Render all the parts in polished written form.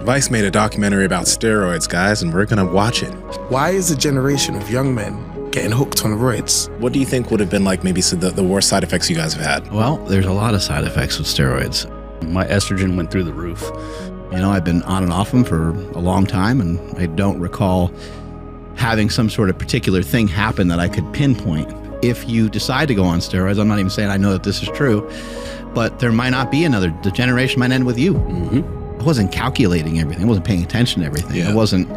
Vice made a documentary about steroids, guys, and we're gonna watch it. Why is a generation of young men getting hooked on roids? What do you think would have been like maybe the worst side effects you guys have had? Well, there's a lot of side effects with steroids. My estrogen went through the roof. You know, I've been on and off them for a long time, and I don't recall having some sort of particular thing happen that I could pinpoint. If you decide to go on steroids, I'm not even saying I know that this is true, but there might not be another. The generation might end with you. I wasn't calculating everything. I wasn't paying attention to everything. Yeah. I wasn't,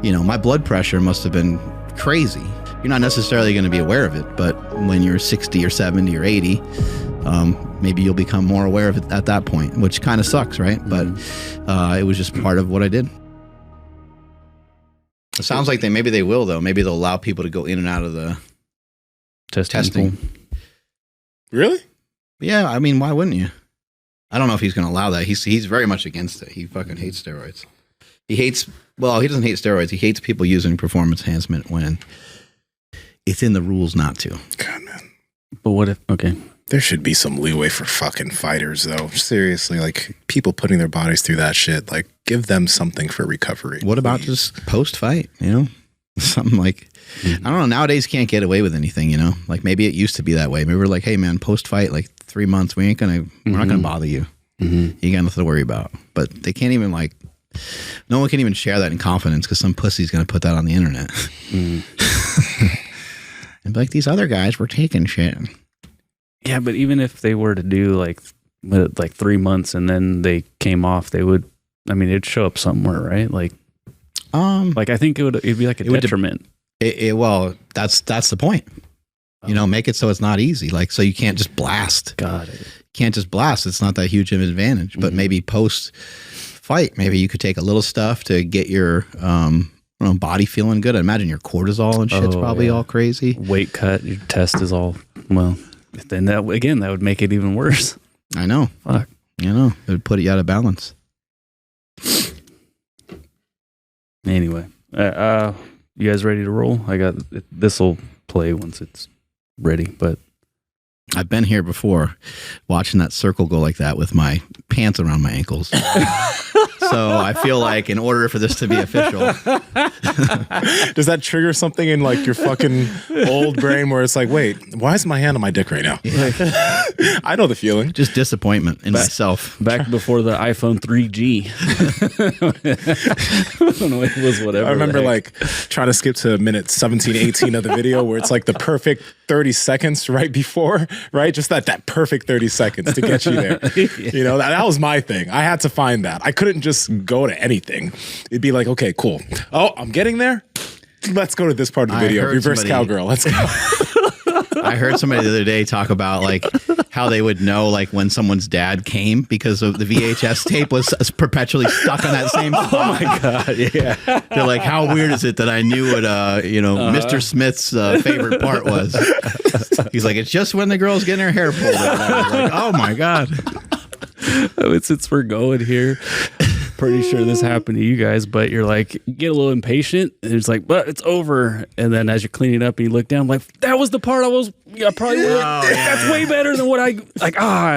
you know, my blood pressure must have been crazy. You're not necessarily going to be aware of it, but when you're 60 or 70 or 80, maybe you'll become more aware of it at that point, which kind of sucks, right? But it was just part of what I did. It sounds like maybe they will, though. Maybe they'll allow people to go in and out of the testing. Really? Yeah, I mean, why wouldn't you? I don't know if he's going to allow that. He's very much against it. He fucking hates steroids. He doesn't hate steroids. He hates people using performance enhancement when it's in the rules not to. God, man. But what if, okay. There should be some leeway for fucking fighters, though. Seriously, like, people putting their bodies through that shit, like, give them something for recovery. What about just post-fight, you know? Something like, I don't know, nowadays can't get away with anything, you know? Like, maybe it used to be that way. Maybe we're like, hey, man, post-fight, like 3 months, we're not going to bother you. You got nothing to worry about. But they can't even, like, no one can even share that in confidence because some pussy's going to put that on the internet. And be like, these other guys were taking shit. Yeah, but even if they were to do like 3 months and then they came off, they would, I mean, it'd show up somewhere, right? Like I think it'd be like a detriment. Well, that's the point. You know, make it so it's not easy. Like, so you can't just blast. Got it. Can't just blast. It's not that huge of an advantage. But maybe post fight, maybe you could take a little stuff to get your body feeling good. I imagine your cortisol and shit's probably all crazy. Weight cut, your test is all, well, then that would make it even worse. I know. Fuck. You know, it would put you out of balance. Anyway, you guys ready to roll? This will play once it's ready, but I've been here before watching that circle go like that with my pants around my ankles. So I feel like in order for this to be official. Does that trigger something in like your fucking old brain where it's like, wait, why is my hand on my dick right now? I know the feeling. Just disappointment in myself. Back before the iPhone 3G. I don't know, it was whatever. I remember like trying to skip to minute 17, 18 of the video where it's like the perfect 30 seconds right before, right? Just that perfect 30 seconds to get you there. You know, that was my thing. I had to find that. I couldn't just go to anything. It'd be like, okay, cool. Oh, I'm getting there. Let's go to this part of the video. Reverse cowgirl. Let's go. I heard somebody the other day talk about like how they would know like when someone's dad came because of the VHS tape was perpetually stuck on that same spot. Oh my God. Yeah. They're like, how weird is it that I knew what, Mr. Smith's favorite part was? He's like, it's just when the girl's getting her hair pulled out. I was like, oh my God. Since we're going here, pretty sure this happened to you guys, but you're like, you get a little impatient and it's like, but it's over. And then as you're cleaning up and you look down, like, that was the part I probably would. That's way better than what I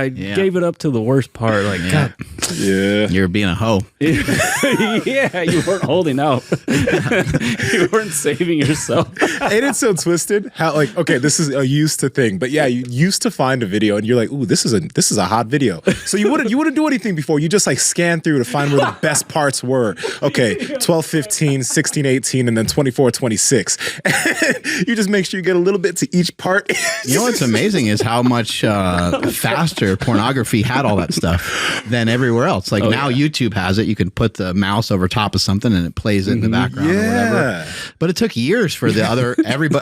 gave it up to the worst part. Like, God. Yeah. You're being a hoe. Yeah, you weren't holding out. You weren't saving yourself. Ain't it so twisted? How like, okay, this is a used to thing, but yeah, you used to find a video and you're like, ooh, this is a hot video. So you wouldn't do anything before. You just like scan through to find where the best parts were. Okay, 12:15, 16:18, and then 24:26. You just make sure you get a little bit to each part. You know what's amazing is how much faster pornography had all that stuff than everywhere else. Like now YouTube has it. You can put the mouse over top of something and it plays it in the background or whatever. But it took years for the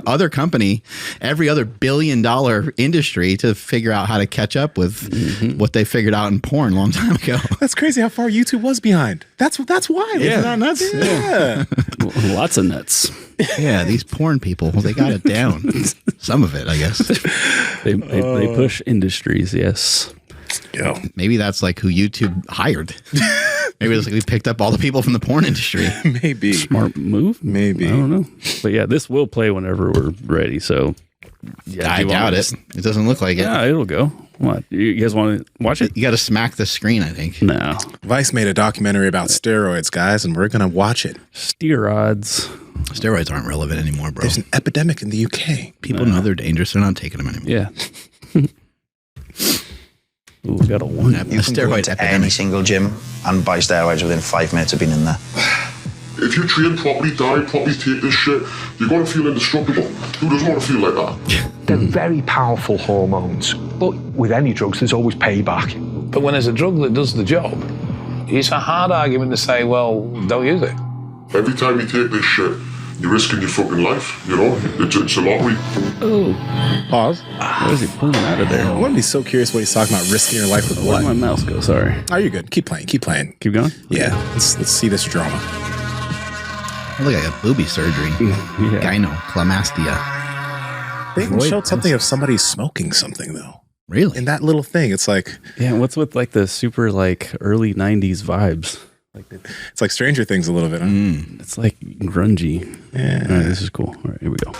other company, every other billion-dollar industry to figure out how to catch up with what they figured out in porn a long time ago. That's crazy how far YouTube was behind. That's wild. Yeah. Isn't that nuts? Yeah. Lots of nuts. Yeah, these porn people, they got it down. Some of it, I guess. They push industries, yes. Yo. Maybe that's like who YouTube hired. Maybe it's like we picked up all the people from the porn industry. Maybe. Smart move? Maybe. I don't know. But yeah, this will play whenever we're ready, so. Yeah, I doubt it. It doesn't look like it. Yeah, it'll go. What? You guys want to watch it? You got to smack the screen, I think. No. Vice made a documentary about steroids, guys, and we're going to watch it. Steroids. Steroids aren't relevant anymore, bro. There's an epidemic in the UK. People know they're dangerous. They're not taking them anymore. Yeah. Ooh, we got a one. A You can go steroid into any epidemic. single gym and buy steroids within 5 minutes of being in there. If you train properly, diet properly, take this shit, you're going to feel indestructible. Who doesn't want to feel like that? They're very powerful hormones, but with any drugs, there's always payback. But when there's a drug that does the job, it's a hard argument to say, well, don't use it. Every time you take this shit, you're risking your fucking life, you know? It's a lottery. Ooh. Pause. What is he pulling out of there? I want to be so curious what he's talking about, risking your life with Where'd my what? mouse go? Sorry. Oh, you're good. Keep playing. Keep playing. Keep going? Yeah. Let's see this drama. Look like a booby surgery. Yeah. Gynecomastia. They even Boy, showed something of somebody smoking something, though. Really? In that little thing, it's like Yeah, what's with like the super like early 90s vibes? it's like Stranger Things a little bit. Huh? It's like grungy. Yeah. All right, this is cool. All right, here we go.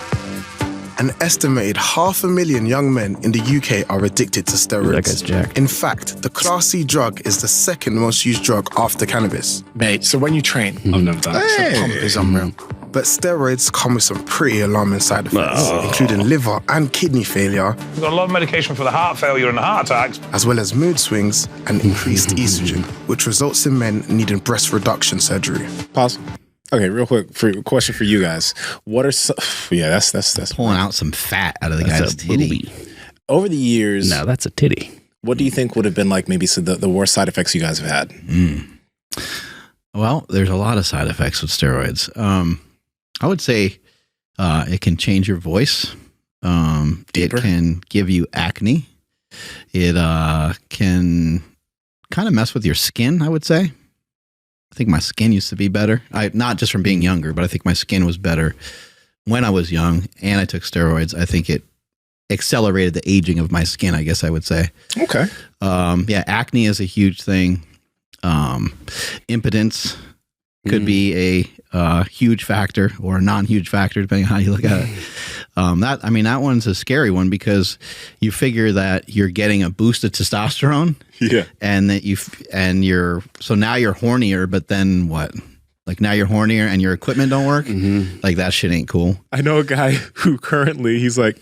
An estimated 500,000 young men in the UK are addicted to steroids. That guy's jacked. In fact, the Class C drug is the second most used drug after cannabis. Mate, so when you train, I've never done it. The pump is unreal. But steroids come with some pretty alarming side effects, including liver and kidney failure, We've got a lot of medication for the heart failure and the heart attacks. as well as mood swings and increased estrogen, which results in men needing breast reduction surgery. Pause. Okay, real quick. Question for you guys. What are yeah? That's Pulling out some fat out of the guy's That's a titty. booby. over the years. No, that's a titty. What do you think would have been like maybe the worst side effects you guys have had? Well, there's a lot of side effects with steroids. I would say it can change your voice. It Deeper? can give you acne. It can kind of mess with your skin, I would say. I think my skin used to be better. Not just from being younger, but I think my skin was better when I was young and I took steroids. I think it accelerated the aging of my skin, I guess I would say. Okay. Yeah, acne is a huge thing. Impotence could be a huge factor or a non-huge factor, depending on how you look at it. That one's a scary one because you figure that you're getting a boost of testosterone, Yeah. and that so now you're hornier, but then what? Like now you're hornier and your equipment don't work. Like that shit ain't cool. I know a guy who currently he's like,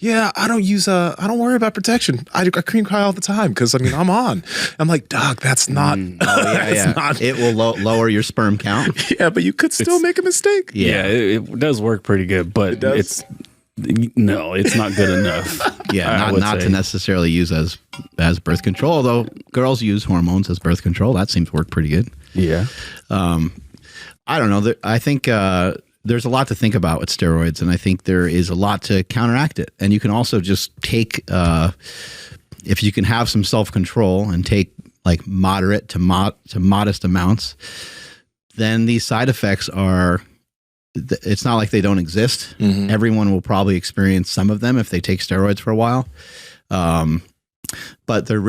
yeah, I don't worry about protection. I cream cry all the time because I'm on. I'm like, dog, that's not. Yeah. not. It will lower your sperm count. Yeah, but you could still make a mistake. Yeah, it does work pretty good, but does? it's not good enough. Yeah, I would not say. to necessarily use as birth control, although girls use hormones as birth control. That seems to work pretty good. Yeah. I don't know. I think there's a lot to think about with steroids, and I think there is a lot to counteract it. And you can also just take, if you can have some self-control and take like moderate to modest amounts, then these side effects are, it's not like they don't exist. Everyone will probably experience some of them if they take steroids for a while. But they're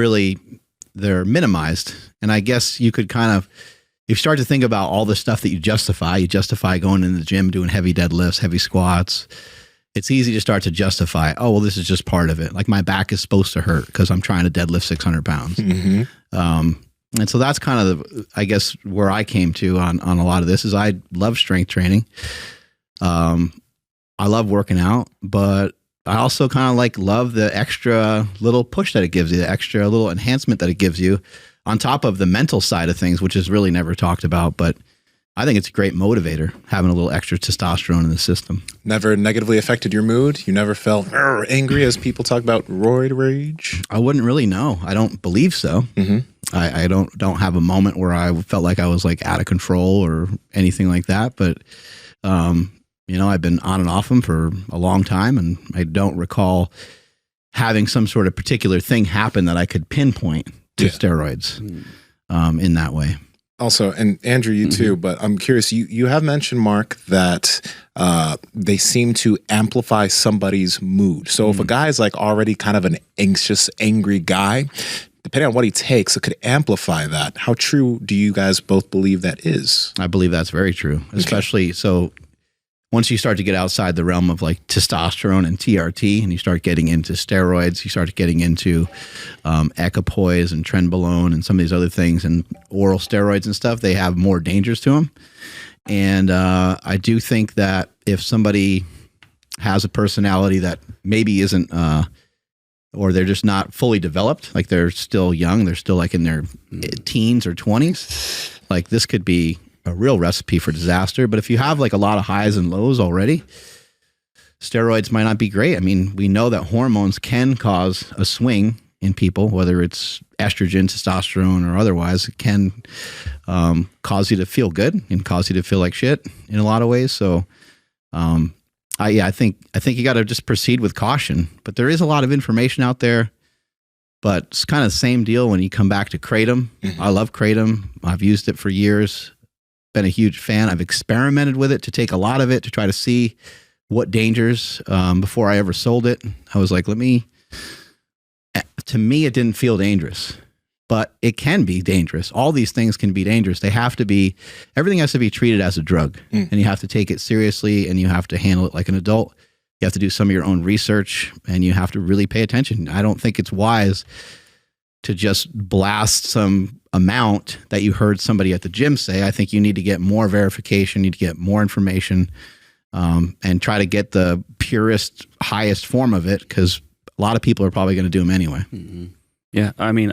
minimized. And I guess you could kind of, if you start to think about all the stuff that you justify going in the gym, doing heavy deadlifts, heavy squats. It's easy to start to justify, oh, well, this is just part of it. Like my back is supposed to hurt because I'm trying to deadlift 600 pounds. And so that's kind of, I guess, where I came to on a lot of this is I love strength training. I love working out, but I also kind of love the extra little push that it gives you, the extra little enhancement that it gives you on top of the mental side of things, which is really never talked about. But I think it's a great motivator, having a little extra testosterone in the system. Never negatively affected your mood? You never felt angry as people talk about roid rage? I wouldn't really know. I don't believe so. I don't have a moment where I felt like I was like out of control or anything like that. But, I've been on and off them for a long time, and I don't recall having some sort of particular thing happen that I could pinpoint to steroids in that way. Also, and Andrew, you too, but I'm curious, you have mentioned, Mark, that they seem to amplify somebody's mood. So if a guy is like already kind of an anxious, angry guy, depending on what he takes, it could amplify that. How true do you guys both believe that is? I believe that's very true, especially so once you start to get outside the realm of like testosterone and TRT, and you start getting into steroids, you start getting into equipoise and trenbolone and some of these other things, and oral steroids and stuff, they have more dangers to them. And I do think that if somebody has a personality that maybe isn't, or they're just not fully developed, like they're still young, they're still like in their teens or 20s, like this could be a real recipe for disaster. But if you have like a lot of highs and lows already, steroids might not be great. I mean, we know that hormones can cause a swing in people, whether it's estrogen, testosterone, or otherwise. It can cause you to feel good and cause you to feel like shit in a lot of ways. So, I think you got to just proceed with caution. But there is a lot of information out there. But it's kind of the same deal when you come back to Kratom. I love Kratom. I've used it for years. Been a huge fan. I've experimented with it to take a lot of it to try to see what dangers before I ever sold it. I was like, to me, it didn't feel dangerous, but it can be dangerous. All these things can be dangerous. Everything has to be treated as a drug, and you have to take it seriously, and you have to handle it like an adult. You have to do some of your own research, and you have to really pay attention. I don't think it's wise to just blast some amount that you heard somebody at the gym say. I think you need to get more verification, you need to get more information, and try to get the purest, highest form of it, because a lot of people are probably going to do them anyway. Yeah, I mean,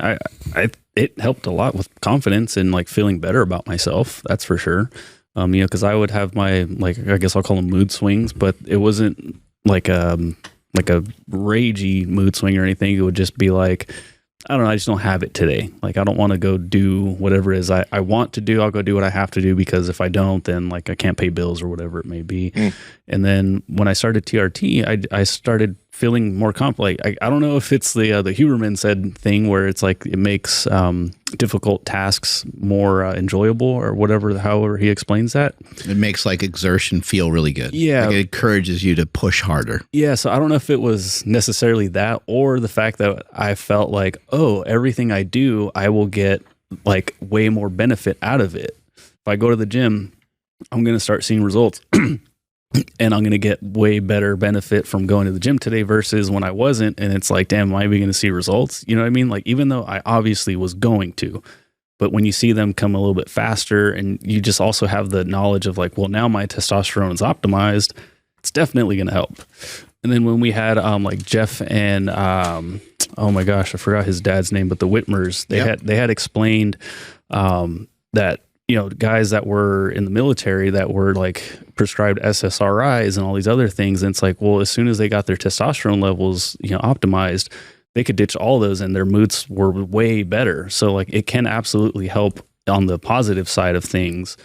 it helped a lot with confidence and like feeling better about myself. That's for sure. Because I would have my, like, I guess I'll call them mood swings, but it wasn't like a ragey mood swing or anything. It would just be like, I don't know, I just don't have it today. Like, I don't want to go do whatever it is I want to do. I'll go do what I have to do, because if I don't, then like I can't pay bills or whatever it may be. And then when I started TRT, I started feeling more like, I don't know if it's the Huberman said thing where it's like it makes difficult tasks more enjoyable or whatever, however he explains that. It makes like exertion feel really good. Yeah. Like it encourages you to push harder. Yeah. So I don't know if it was necessarily that or the fact that I felt like, oh, everything I do, I will get like way more benefit out of it. If I go to the gym, I'm going to start seeing results. And I'm going to get way better benefit from going to the gym today versus when I wasn't. And it's like, damn, am I even going to see results? You know what I mean? Like, even though I obviously was going to, but when you see them come a little bit faster and you just also have the knowledge of like, well, now my testosterone is optimized, it's definitely going to help. And then when we had like Jeff and oh my gosh, I forgot his dad's name, but the Whitmers, they had explained that, you know, guys that were in the military that were like prescribed SSRIs and all these other things. And it's like, well, as soon as they got their testosterone levels, you know, optimized, they could ditch all those and their moods were way better. So like it can absolutely help on the positive side of things.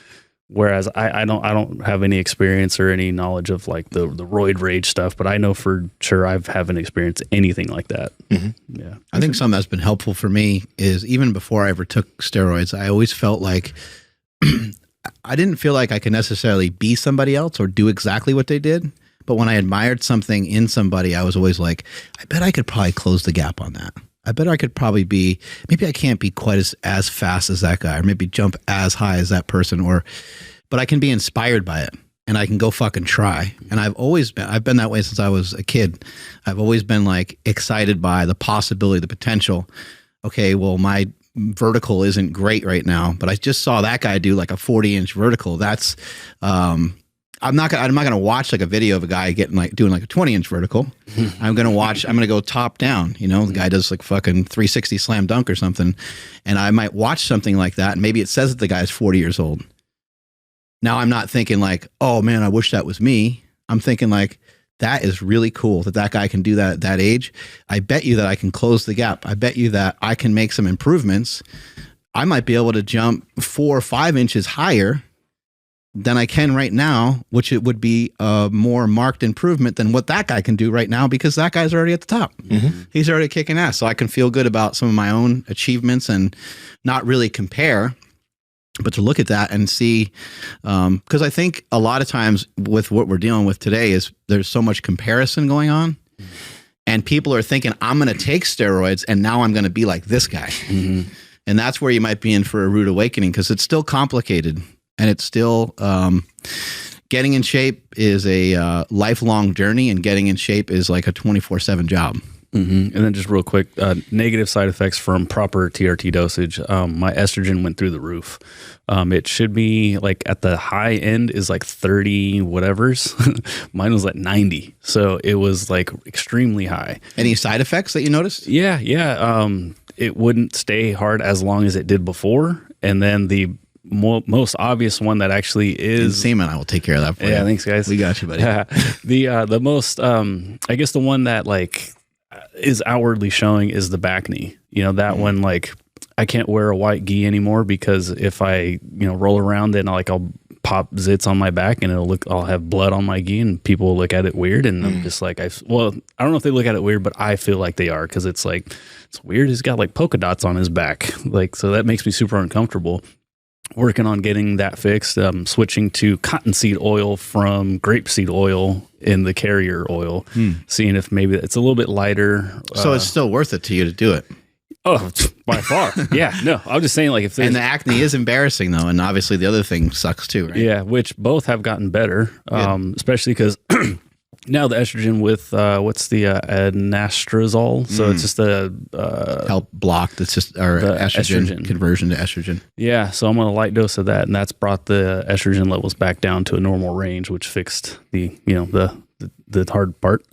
Whereas I don't have any experience or any knowledge of like the roid rage stuff, but I know for sure I haven't experienced anything like that. Yeah. I think something that's been helpful for me is even before I ever took steroids, I always felt like I didn't feel like I could necessarily be somebody else or do exactly what they did. But when I admired something in somebody, I was always like, I bet I could probably close the gap on that. I bet I could probably be, maybe I can't be quite as fast as that guy, or maybe jump as high as that person, but I can be inspired by it and I can go fucking try. And I've been that way since I was a kid. I've always been like excited by the possibility, the potential. Okay, well, my vertical isn't great right now, but I just saw that guy do like a 40-inch vertical. That's I'm not gonna watch like a video of a guy getting like doing like a 20-inch vertical. I'm gonna go top down. You know, the guy does like fucking 360 slam dunk or something, and I might watch something like that, and maybe it says that the guy's 40 years old. Now I'm not thinking like, oh man, I wish that was me. I'm thinking like, that is really cool that guy can do that at that age. I bet you that I can close the gap. I bet you that I can make some improvements. I might be able to jump 4 or 5 inches higher than I can right now, which it would be a more marked improvement than what that guy can do right now, because that guy's already at the top. He's already kicking ass. So I can feel good about some of my own achievements and not really compare, but to look at that and see, because I think a lot of times with what we're dealing with today is there's so much comparison going on, and people are thinking, I'm going to take steroids and now I'm going to be like this guy. And that's where you might be in for a rude awakening, because it's still complicated and it's still getting in shape is a lifelong journey, and getting in shape is like a 24/7 job. And then just real quick, negative side effects from proper TRT dosage. My estrogen went through the roof. It should be like at the high end is like 30 whatevers. Mine was at 90. So it was like extremely high. Any side effects that you noticed? Yeah. It wouldn't stay hard as long as it did before. And then the most obvious one that actually is Nsima, I will take care of that for you. Yeah, thanks guys. We got you, buddy. The most I guess the one that like is outwardly showing is the back knee. You know, that one, like I can't wear a white gi anymore because if I, roll around, then I'll pop zits on my back and I'll have blood on my gi and people will look at it weird. And I'm just like, I don't know if they look at it weird, but I feel like they are. Cause it's like, it's weird. He's got like polka dots on his back. Like, so that makes me super uncomfortable. Working on getting that fixed, switching to cottonseed oil from grapeseed oil in the carrier oil, seeing if maybe it's a little bit lighter. So it's still worth it to you to do it. Oh, by far. Yeah, no, I'm just saying like if and the acne is embarrassing though. And obviously the other thing sucks too, right? Yeah, which both have gotten better, especially because now the estrogen with what's the anastrozole, so it's just a help block that's just our estrogen conversion to estrogen. Yeah, so I'm on a light dose of that, and that's brought the estrogen levels back down to a normal range, which fixed the hard part.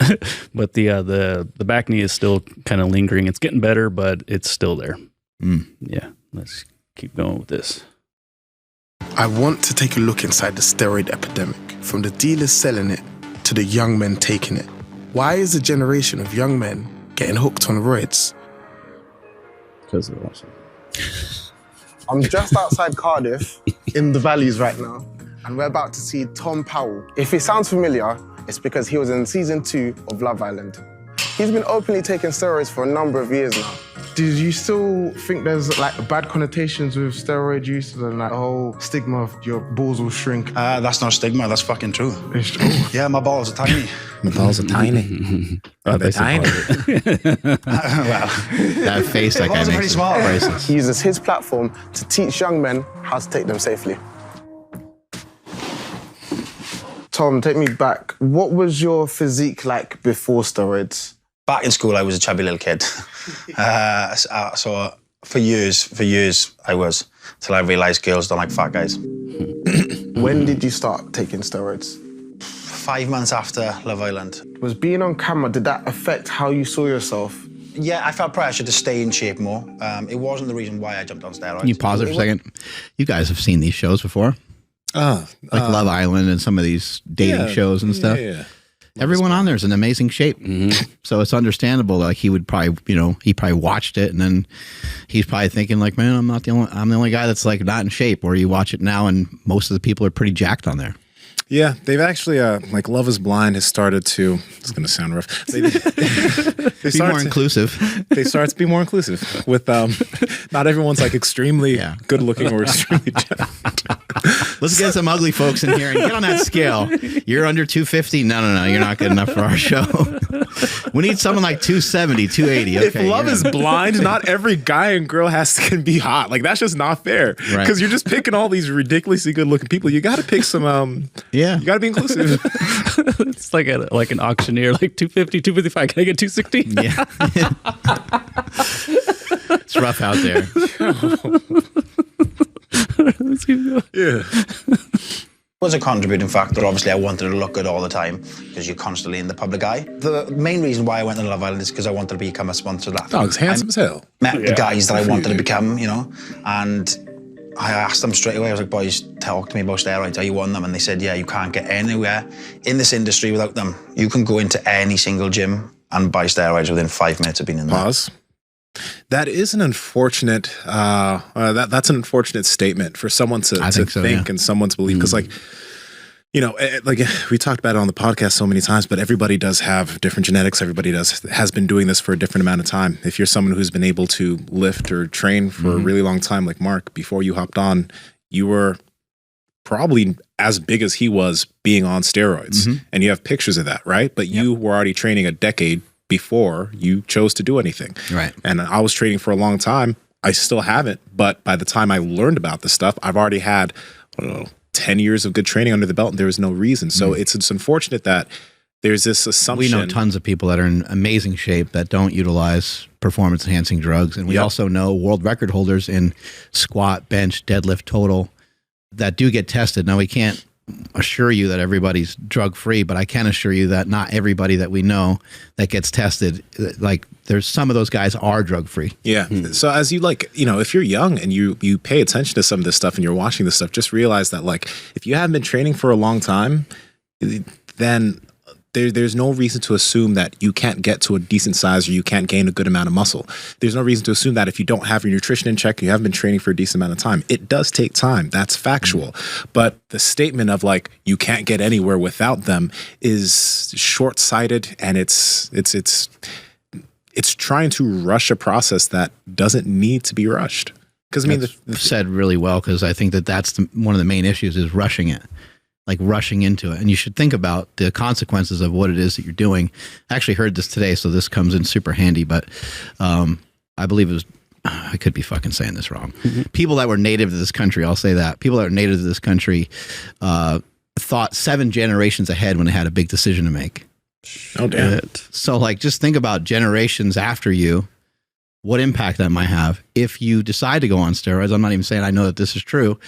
But the back knee is still kind of lingering. It's getting better, but it's still there. Yeah, let's keep going with this. I want to take a look inside the steroid epidemic, from the dealers selling it to the young men taking it. Why is a generation of young men getting hooked on roids? Because they're awesome. I'm just outside Cardiff in the valleys right now, and we're about to see Tom Powell. If he sounds familiar, it's because he was in season 2 of Love Island. He's been openly taking steroids for a number of years now. Do you still think there's like bad connotations with steroid use and like the whole stigma of your balls will shrink? That's not stigma, that's fucking true. It's true. Yeah, my balls are tiny. My balls are tiny. They're tiny. Well, that face that guy makes small. Priceless. He uses his platform to teach young men how to take them safely. Tom, take me back. What was your physique like before steroids? Back in school, I was a chubby little kid. So for years I was, till I realised girls don't like fat guys. When did you start taking steroids? 5 months after Love Island. Was being on camera, did that affect how you saw yourself? Yeah, I felt pressure to stay in shape more. It wasn't the reason why I jumped on steroids. Can you pause it for a second? You guys have seen these shows before? Like Love Island and some of these dating shows and stuff. Yeah. Everyone on there is in amazing shape. So it's understandable. Like he would probably, he probably watched it and then he's probably thinking like, man, I'm the only guy that's like not in shape. Or you watch it now and most of the people are pretty jacked on there. Yeah, they've actually, like Love is Blind has started to, it's going to sound rough. They be more inclusive. They start to be more inclusive with, not everyone's like extremely good looking or extremely jacked. Let's get some ugly folks in here and get on that scale. You're under 250? No, you're not good enough for our show. We need someone like 270, 280. Okay, if Love is Blind, not every guy and girl can be hot. Like that's just not fair. Because you're just picking all these ridiculously good looking people. You got to pick some, you got to be inclusive. It's like an auctioneer, like 250, 255. Can I get 260? Yeah. It's rough out there. Let's keep going. Yeah. Was a contributing factor. Obviously, I wanted to look good all the time because you're constantly in the public eye. The main reason why I went to Love Island is because I wanted to become a sponsored athlete. Dog's handsome as hell. Met the guys that I wanted to become, and I asked them straight away. I was like, boys, talk to me about steroids. Are you on them? And they said, yeah, you can't get anywhere in this industry without them. You can go into any single gym and buy steroids within 5 minutes of being in there. Pause. That is an unfortunate. That's an unfortunate statement for someone to think and someone to believe. Because, like we talked about it on the podcast so many times, but everybody does have different genetics. Everybody has been doing this for a different amount of time. If you're someone who's been able to lift or train for a really long time, like Mark, before you hopped on, you were probably as big as he was being on steroids, and you have pictures of that, right? But you were already training a decade before you chose to do anything. Right. And I was training for a long time. I still haven't, but by the time I learned about this stuff, I've already had, 10 years of good training under the belt and there was no reason. So it's unfortunate that there's this assumption. We know tons of people that are in amazing shape that don't utilize performance enhancing drugs. And we also know world record holders in squat, bench, deadlift, total that do get tested. Now, we can't assure you that everybody's drug free, but I can assure you that not everybody that we know that gets tested, like there's some of those guys are drug free. Yeah. So as you if you're young and you pay attention to some of this stuff and you're watching this stuff, just realize that like if you haven't been training for a long time, then there's no reason to assume that you can't get to a decent size or you can't gain a good amount of muscle. There's no reason to assume that if you don't have your nutrition in check, you haven't been training for a decent amount of time. It does take time. That's factual. But the statement of like, you can't get anywhere without them is short-sighted, and it's trying to rush a process that doesn't need to be rushed. Because I mean, that's said really well, because I think that's one of the main issues is rushing it. Like rushing into it. And you should think about the consequences of what it is that you're doing. I actually heard this today, so this comes in super handy, but I believe it was, I could be fucking saying this wrong. People that were native to this country, I'll say that. People that were native to this country thought 7 generations ahead when they had a big decision to make. Oh, damn it. So like, just think about generations after you, what impact that might have if you decide to go on steroids. I'm not even saying I know that this is true,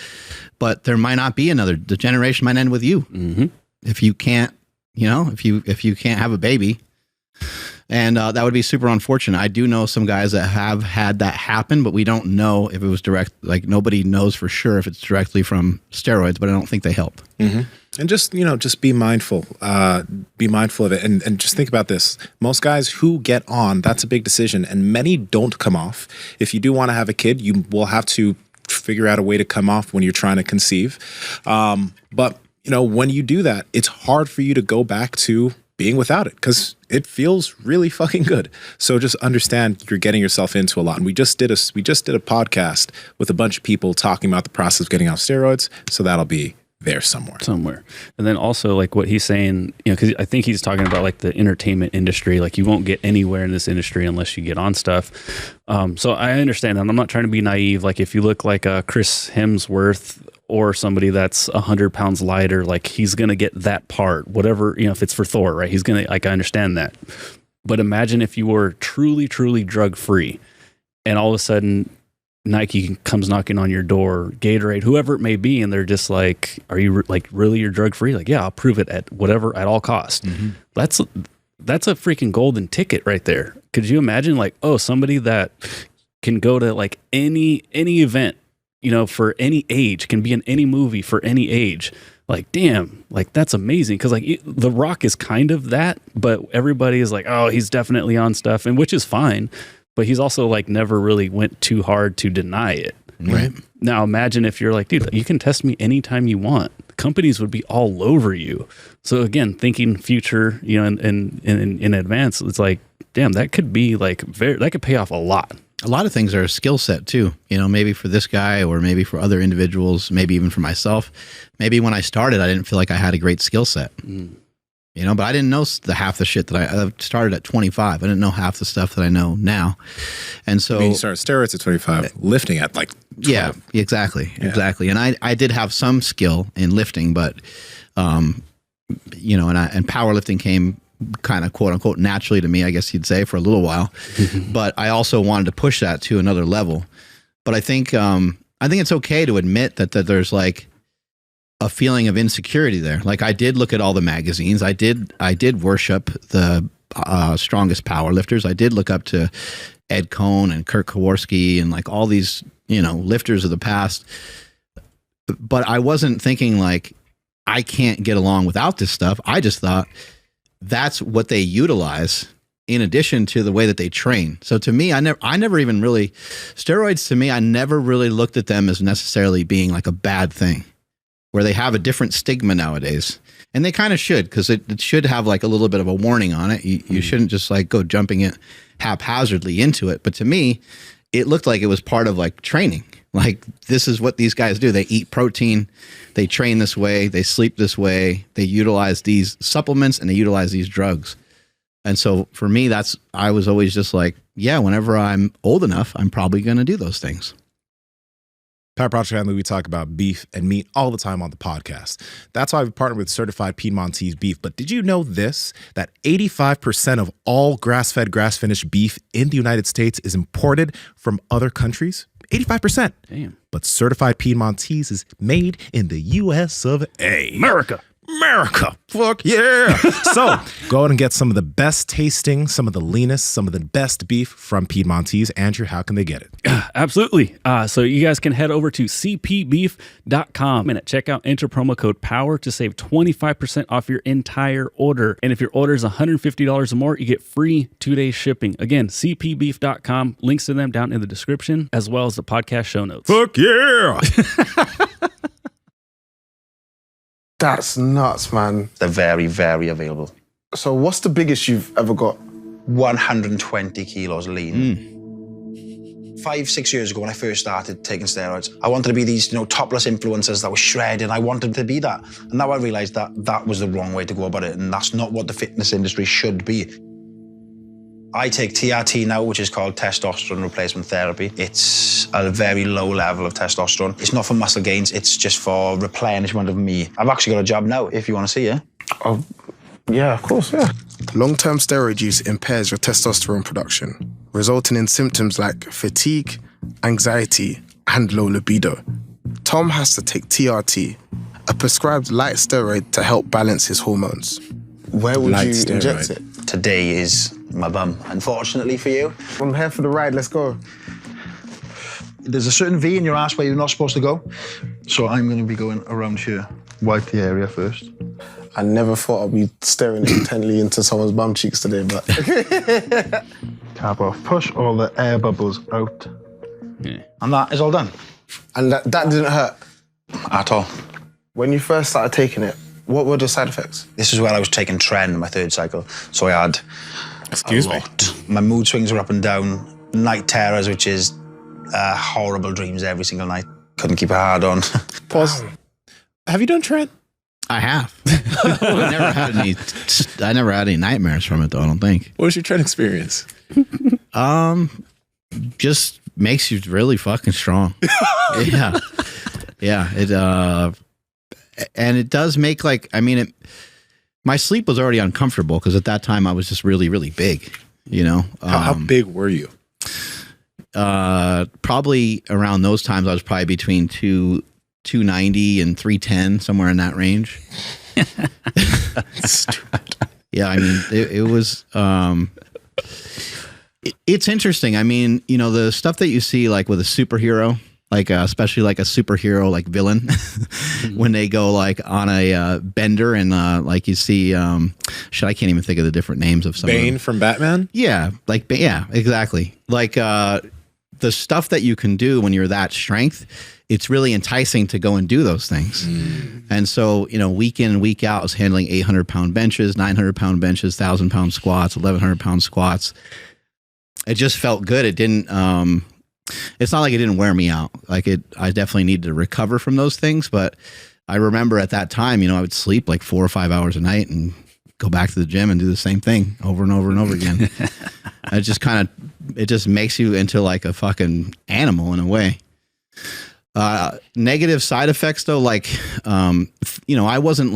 but there might not be the generation might end with you. If you can't, if you can't have a baby, and that would be super unfortunate. I do know some guys that have had that happen, but we don't know if it was direct. Like nobody knows for sure if it's directly from steroids, but I don't think they help. And just, just be mindful of it. And just think about this. Most guys who get on, that's a big decision, and many don't come off. If you do want to have a kid, you will have to figure out a way to come off when you're trying to conceive. But, when you do that, it's hard for you to go back to being without it, because it feels really fucking good. So just understand you're getting yourself into a lot. And we just did a podcast with a bunch of people talking about the process of getting off steroids. So that'll be there somewhere. And then also like what he's saying, because I think he's talking about like the entertainment industry, like you won't get anywhere in this industry unless you get on stuff. So I understand that. I'm not trying to be naive. Like if you look like Chris Hemsworth or somebody that's 100 pounds lighter, like he's going to get that part, whatever, if it's for Thor, right? He's going to, like, I understand that. But imagine if you were truly, truly drug free and all of a sudden Nike comes knocking on your door, Gatorade, whoever it may be, and they're just like, "Are you like really you're drug free?" Like, yeah, I'll prove it at all cost. That's a freaking golden ticket right there. Could you imagine like, somebody that can go to like any event, for any age, can be in any movie for any age. Like, damn, like that's amazing. Cause like The Rock is kind of that, but everybody is like, oh, he's definitely on stuff, and which is fine. But he's also like never really went too hard to deny it. Right. Now imagine if you're like, dude, you can test me anytime you want. Companies would be all over you. So again, thinking future, in advance, it's like, damn, that could be like that could pay off a lot. A lot of things are a skill set too, maybe for this guy or maybe for other individuals, maybe even for myself. Maybe when I started, I didn't feel like I had a great skill set, but I didn't know half the shit that I started at 25. I didn't know half the stuff that I know now. And so you started steroids at 25, lifting at like 12. Yeah, exactly. And I did have some skill in lifting, but, and powerlifting came kind of quote unquote naturally to me, I guess you'd say, for a little while. But I also wanted to push that to another level. But I think it's okay to admit that there's like a feeling of insecurity there. Like I did look at all the magazines. I did worship the strongest power lifters. I did look up to Ed Cohn and Kurt Kowarski and like all these, lifters of the past. But I wasn't thinking like, I can't get along without this stuff. I just thought that's what they utilize in addition to the way that they train. So to me, I never even really, steroids to me, I never really looked at them as necessarily being like a bad thing, where they have a different stigma nowadays. And they kind of should, because it should have like a little bit of a warning on it. You shouldn't just like go jumping it haphazardly into it. But to me, it looked like it was part of like training. Like this is what these guys do. They eat protein, they train this way, they sleep this way, they utilize these supplements and they utilize these drugs. And so for me, I was always just like, yeah, whenever I'm old enough, I'm probably going to do those things. Pat Project Family, we talk about beef and meat all the time on the podcast. That's why we partnered with Certified Piedmontese Beef. But did you know this? That 85% of all grass-fed, grass-finished beef in the United States is imported from other countries? 85%. Damn. But Certified Piedmontese is made in the U.S. of A. America. Fuck yeah. So go out and get some of the best tasting, some of the leanest, some of the best beef from Piedmontese. Andrew, how can they get it? Absolutely. So you guys can head over to cpbeef.com and at checkout, enter promo code POWER to save 25% off your entire order. And if your order is $150 or more, you get free 2-day shipping. Again, cpbeef.com. Links to them down in the description, as well as the podcast show notes. Fuck yeah. That's nuts, man. They're very, very available. So what's the biggest you've ever got? 120 kilos lean. 5-6 years ago when I first started taking steroids, I wanted to be these, topless influencers that were shredded. I wanted to be that. And now I realized that that was the wrong way to go about it. And that's not what the fitness industry should be. I take TRT now, which is called testosterone replacement therapy. It's a very low level of testosterone. It's not for muscle gains, it's just for replenishment of me. I've actually got a job now, if you want to see it. Oh, yeah, of course, yeah. Long-term steroid use impairs your testosterone production, resulting in symptoms like fatigue, anxiety, and low libido. Tom has to take TRT, a prescribed light steroid to help balance his hormones. Where would you inject it? Today is my bum, unfortunately for you. I'm here for the ride, let's go. There's a certain V in your ass where you're not supposed to go. So I'm going to be going around here. Wipe the area first. I never thought I'd be staring intently into someone's bum cheeks today, but... Cap off. Push all the air bubbles out. Yeah. And that is all done. And that didn't hurt? At all. When you first started taking it, what were the side effects? This is where I was taking Tren, my third cycle. So I had Excuse a me. lot. My mood swings were up and down. Night terrors, which is horrible dreams every single night. Couldn't keep a hard on. Pause. Have you done Trent? I have. I never had any nightmares from it, though, I don't think. What was your Trent experience? Just makes you really fucking strong. Yeah. Yeah. It, and it does make my sleep was already uncomfortable because at that time I was just really, really big, How big were you? Probably around those times I was probably between 290 and 310, somewhere in that range. Stupid. Yeah, I mean, it was, it's interesting. I mean, the stuff that you see like with a superhero, like especially like a superhero villain, when they go on a bender and you see, I can't even think of the different names of some Bane from Batman? Yeah, yeah, exactly. The stuff that you can do when you're that strength, it's really enticing to go and do those things. And so, week in and week out, I was handling 800-pound benches, 900-pound benches, 1,000-pound squats, 1,100-pound squats. It just felt good. It didn't, it's not like it didn't wear me out. I definitely needed to recover from those things. But I remember at that time, I would sleep 4 or 5 hours a night and go back to the gym and do the same thing over and over and over again. It just makes you into a fucking animal in a way. Negative side effects though, I wasn't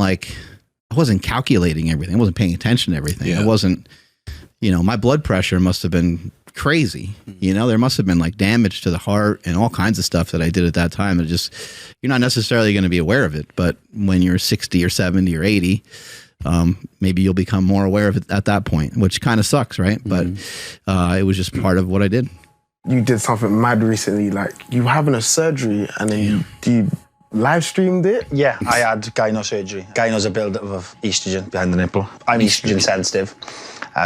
calculating everything. I wasn't paying attention to everything. Yeah. I wasn't, my blood pressure must have been crazy. There must have been damage to the heart and all kinds of stuff that I did at that time. You're not necessarily going to be aware of it, but when you're 60 or 70 or 80, maybe you'll become more aware of it at that point, which kind of sucks, right? But it was just part of what I did. You did something mad recently, you having a surgery and then you live streamed it? Yeah, I had gyno surgery. Gyno's a build-up of estrogen behind the nipple. I'm estrogen sensitive.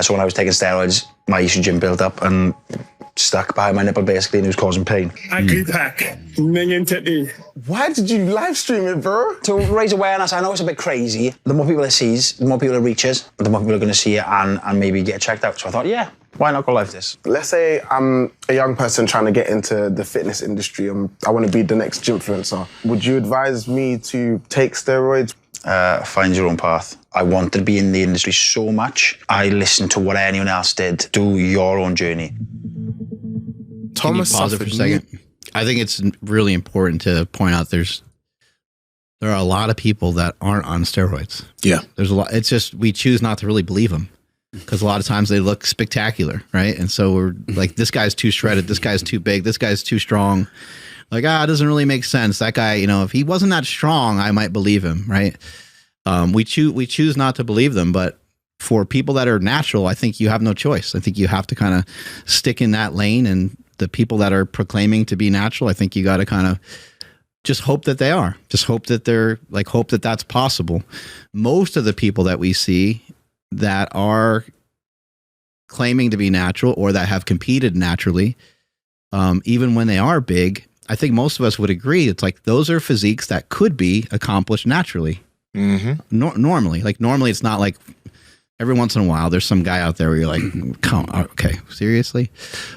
So when I was taking steroids, my estrogen built up and stuck behind my nipple basically, and it was causing pain. Why did you live stream it, bro? To raise awareness. I know it's a bit crazy. The more people it sees, the more people it reaches, the more people are going to see it and maybe get checked out. So I thought, yeah, why not go live this? Let's say I'm a young person trying to get into the fitness industry. I want to be the next gymfluencer. Would you advise me to take steroids? Find your own path. I wanted to be in the industry so much. I listened to what anyone else did. Do your own journey. Thomas Pause it for a second. I think it's really important to point out there are a lot of people that aren't on steroids. Yeah. There's a lot. It's just we choose not to really believe them because a lot of times they look spectacular, right? And so we're like, this guy's too shredded, this guy's too big, this guy's too strong. Like, it doesn't really make sense. That guy, if he wasn't that strong, I might believe him, right? We choose not to believe them, but for people that are natural, I think you have no choice. I think you have to kind of stick in that lane, and the people that are proclaiming to be natural, I think you got to kind of just hope that they are. Just hope that hope that that's possible. Most of the people that we see that are claiming to be natural or that have competed naturally, even when they are big, I think most of us would agree it's like those are physiques that could be accomplished naturally. Normally, it's not like every once in a while there's some guy out there where you're like, okay, seriously?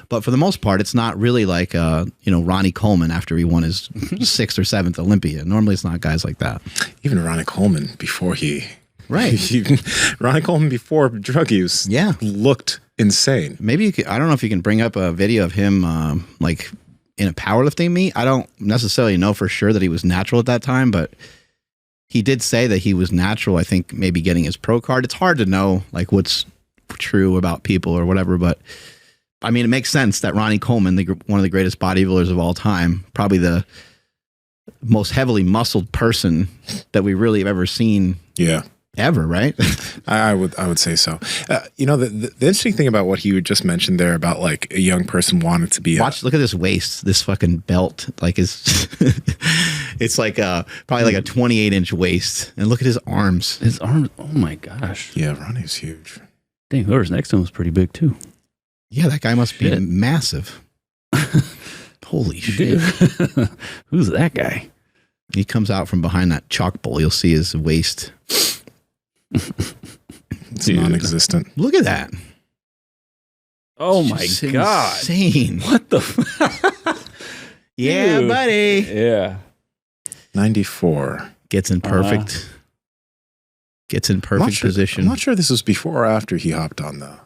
But for the most part, it's not really like, Ronnie Coleman after he won his 6th or 7th Olympia. Normally it's not guys like that. Even Ronnie Coleman before Ronnie Coleman before drug use looked insane. Maybe I don't know if you can bring up a video of him in a powerlifting meet. I don't necessarily know for sure that he was natural at that time, but he did say that he was natural. I think maybe getting his pro card. It's hard to know like what's true about people or whatever, but I mean, it makes sense that Ronnie Coleman, one of the greatest bodybuilders of all time, probably the most heavily muscled person that we really have ever seen. Yeah. Ever, right? I would say so. The interesting thing about what he just mentioned there about like a young person wanting to be look at this waist, this fucking belt, like it's like probably like a 28-inch waist, and look at his arms. Oh my gosh. Yeah, Ronnie's huge. Dang, whoever's next to him was pretty big too. Yeah, that guy must be massive. Holy shit! Who's that guy? He comes out from behind that chalk bowl. You'll see his waist. It's non-existent. Look at that. Oh my God. Insane. What the yeah, Dude. buddy. Yeah. 94. Gets in perfect position. I'm not sure this was before or after he hopped on though.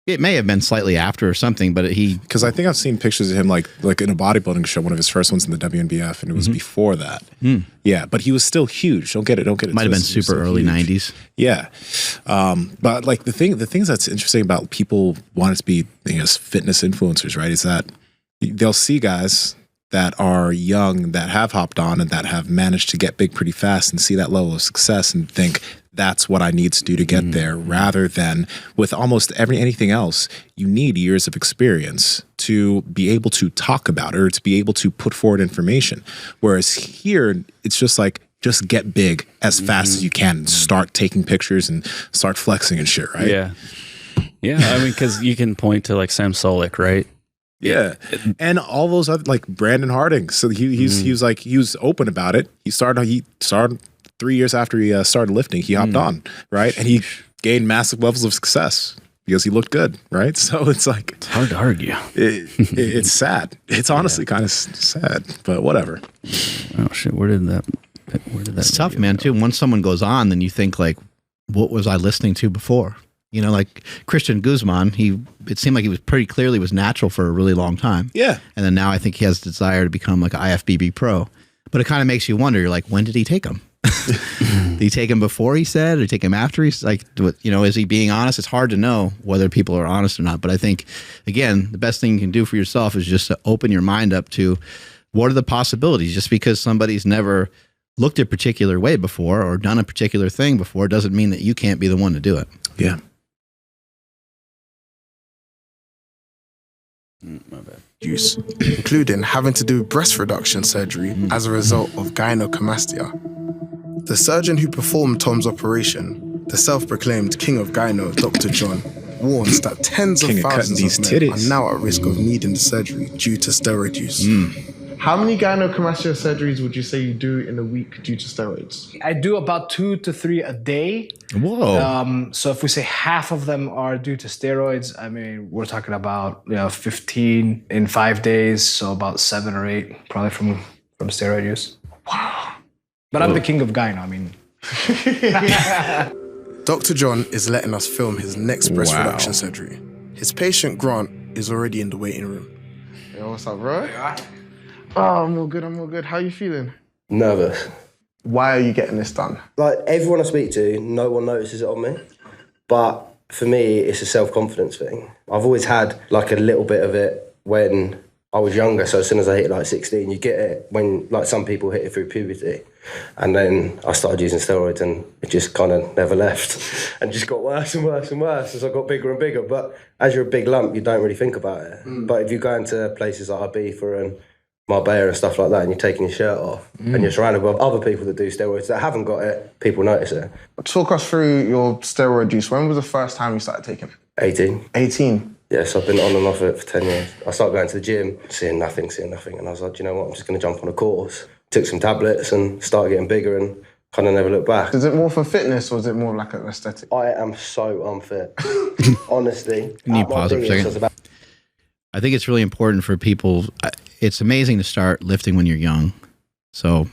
It may have been slightly after or something, but because I think I've seen pictures of him like in a bodybuilding show, one of his first ones in the WNBF, and it was before that. Yeah, but he was still huge. Don't get it. Might have been super early '90s. Yeah, but like the things that's interesting about people wanting to be fitness influencers, right? Is that they'll see guys that are young that have hopped on and that have managed to get big pretty fast and see that level of success and think that's what I need to do to get there, rather than with almost anything else, you need years of experience to be able to talk about it or to be able to put forward information. Whereas here, it's just like, just get big as fast as you can and start taking pictures and start flexing and shit, right? Yeah. Yeah. I mean, because you can point to like Sam Solik, right? Yeah, and all those other like Brandon Harding. So he was open about it. He started 3 years after he started lifting. He hopped on, right, and he gained massive levels of success because he looked good, right. So it's like it's hard to argue. It's sad. It's honestly kind of sad, but whatever. Oh shit! Where did that? It's tough, man. Too. Once someone goes on, then you think like, what was I listening to before? Like Christian Guzman, it seemed like he was pretty clearly was natural for a really long time. Yeah. And then now I think he has a desire to become like an IFBB pro. But it kind of makes you wonder, you're like, when did he take him? Did he take him before he said, or did he take him after he's like, is he being honest? It's hard to know whether people are honest or not. But I think, again, the best thing you can do for yourself is just to open your mind up to what are the possibilities. Just because somebody's never looked a particular way before or done a particular thing before doesn't mean that you can't be the one to do it. Yeah. My bad. Use, including having to do breast reduction surgery as a result of gynecomastia. The surgeon who performed Tom's operation, the self-proclaimed king of gyno, Dr. John, warns that tens of thousands of men are now at risk of needing the surgery due to steroid use. How many gynecomastia surgeries would you say you do in a week due to steroids? I do about 2 to 3 a day. Whoa. So if we say half of them are due to steroids, I mean, we're talking about 15 in 5 days, so about 7 or 8 probably from steroid use. Wow. But I'm the king of gyno, I mean. Dr. John is letting us film his next breast reduction surgery. His patient, Grant, is already in the waiting room. Yo, what's up, bro? Oh, I'm all good, I'm all good. How you feeling? Nervous. Why are you getting this done? Like, everyone I speak to, no one notices it on me. But for me, it's a self-confidence thing. I've always had, like, a little bit of it when I was younger. So as soon as I hit, like, 16, you get it when, like, some people hit it through puberty. And then I started using steroids and it just kind of never left and just got worse and worse and worse as I got bigger and bigger. But as you're a big lump, you don't really think about it. But if you go into places like Ibiza and Marbella and stuff like that and you're taking your shirt off and you're surrounded with other people that do steroids that haven't got it, people notice it. Talk us through your steroid use. When was the first time you started taking it? 18. 18? Yes, I've been on and off it for 10 years. I started going to the gym, seeing nothing. And I was like, do you know what, I'm just going to jump on a course. Took some tablets and started getting bigger and kind of never looked back. Is it more for fitness or is it more like an aesthetic? I am so unfit. Honestly. Can you pause for a second? I think it's really important for people. It's amazing to start lifting when you're young. So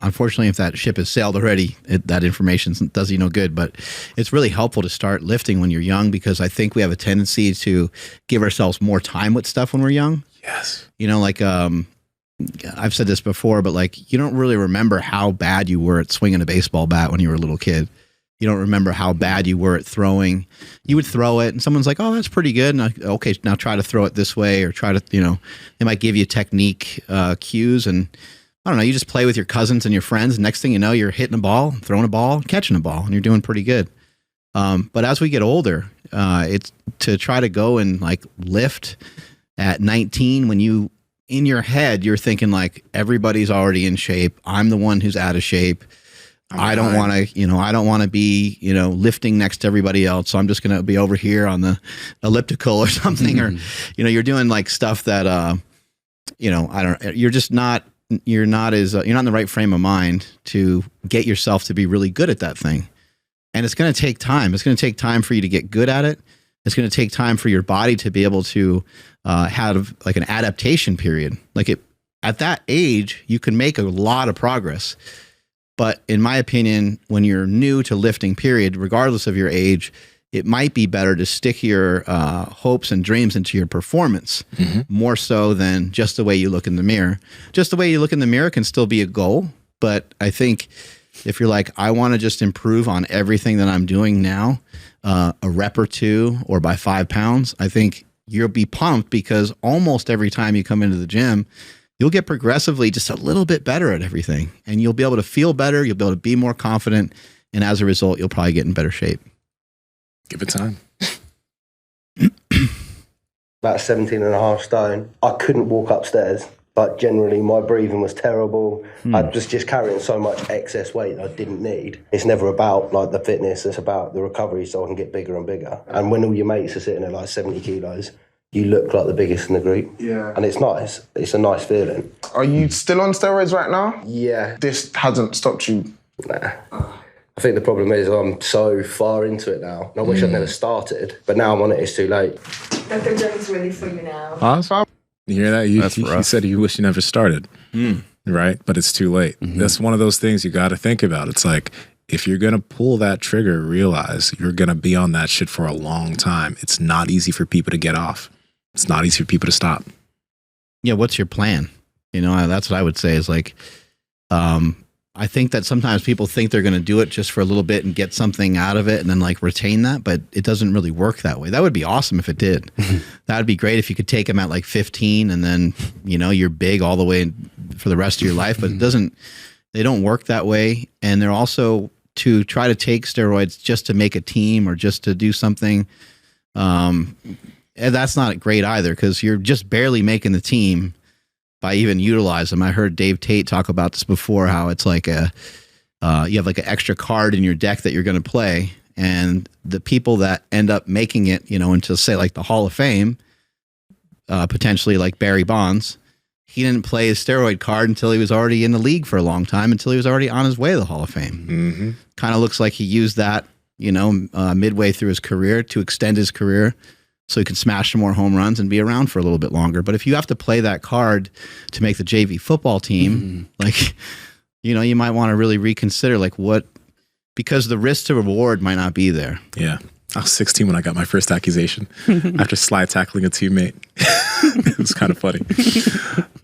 unfortunately, if that ship has sailed already, that information does you no good. But it's really helpful to start lifting when you're young because I think we have a tendency to give ourselves more time with stuff when we're young. Yes. You know, like I've said this before, but like you don't really remember how bad you were at swinging a baseball bat when you were a little kid. You don't remember how bad you were at throwing. You would throw it and someone's like, oh, that's pretty good. And okay, now try to throw it this way or try to, you know, they might give you technique cues and I don't know, you just play with your cousins and your friends. Next thing you know, you're hitting a ball, throwing a ball, catching a ball, and you're doing pretty good. But as we get older, it's to try to go and like lift at 19 when you, in your head, you're thinking like everybody's already in shape. I'm the one who's out of shape. I don't want to, you know, I don't want to be, you know, lifting next to everybody else. So I'm just going to be over here on the elliptical or something. Or, you know, you're doing like stuff that, you know, you're just not, you're not in the right frame of mind to get yourself to be really good at that thing. And it's going to take time. It's going to take time for you to get good at it. It's going to take time for your body to be able to have like an adaptation period. Like at that age, you can make a lot of progress. But in my opinion, when you're new to lifting, period, regardless of your age, it might be better to stick your hopes and dreams into your performance more so than just the way you look in the mirror. Just the way you look in the mirror can still be a goal. But I think if you're like, I want to just improve on everything that I'm doing now, a rep or two or by 5 pounds, I think you'll be pumped because almost every time you come into the gym, you'll get progressively just a little bit better at everything. And you'll be able to feel better. You'll be able to be more confident. And as a result, you'll probably get in better shape. Give it time. About 17 and a half stone. I couldn't walk upstairs. Like generally my breathing was terrible. I was just carrying so much excess weight that I didn't need. It's never about like the fitness. It's about the recovery so I can get bigger and bigger. And when all your mates are sitting at like 70 kilos, you look like the biggest in the group. Yeah. And it's nice. It's a nice feeling. Are you still on steroids right now? Yeah. This hasn't stopped you? Nah. I think the problem is I'm so far into it now. And I wish I'd never started, but now I'm on it, it's too late. Dr. John's ready for you now. Awesome. You hear that? You said you wish you never started, right? But it's too late. That's one of those things you got to think about. It's like, if you're going to pull that trigger, realize you're going to be on that shit for a long time. It's not easy for people to get off. It's not easy for people to stop. Yeah, what's your plan? You know, that's what I would say is like, I think that sometimes people think they're going to do it just for a little bit and get something out of it and then like retain that, but it doesn't really work that way. That would be awesome if it did. That would be great if you could take them at like 15 and then, you know, you're big all the way for the rest of your life, but they don't work that way. And they're also to try to take steroids just to make a team or just to do something. And that's not great either because you're just barely making the team by even utilize them. I heard Dave Tate talk about this before, how it's like you have like an extra card in your deck that you're going to play. And the people that end up making it, you know, into say like the Hall of Fame, potentially like Barry Bonds, he didn't play his steroid card until he was already in the league for a long time, until he was already on his way to the Hall of Fame. Kind of looks like he used that, you know, midway through his career to extend his career, so he can smash some more home runs and be around for a little bit longer. But if you have to play that card to make the JV football team, like, you know, you might want to really reconsider like because the risk to reward might not be there. Yeah. I was 16 when I got my first accusation after slide tackling a teammate. It was kind of funny.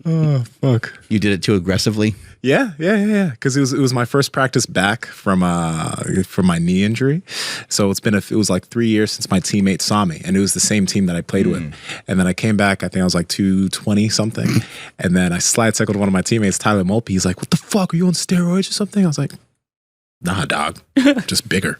Oh fuck! You did it too aggressively. Yeah. Because it was my first practice back from my knee injury, so it was like 3 years since my teammate saw me, and it was the same team that I played with. And then I came back. I think I was like 220 something, and then I slide cycled one of my teammates, Tyler Mulpey. He's like, "What the fuck? Are you on steroids or something?" I was like, "Nah, dog, just bigger."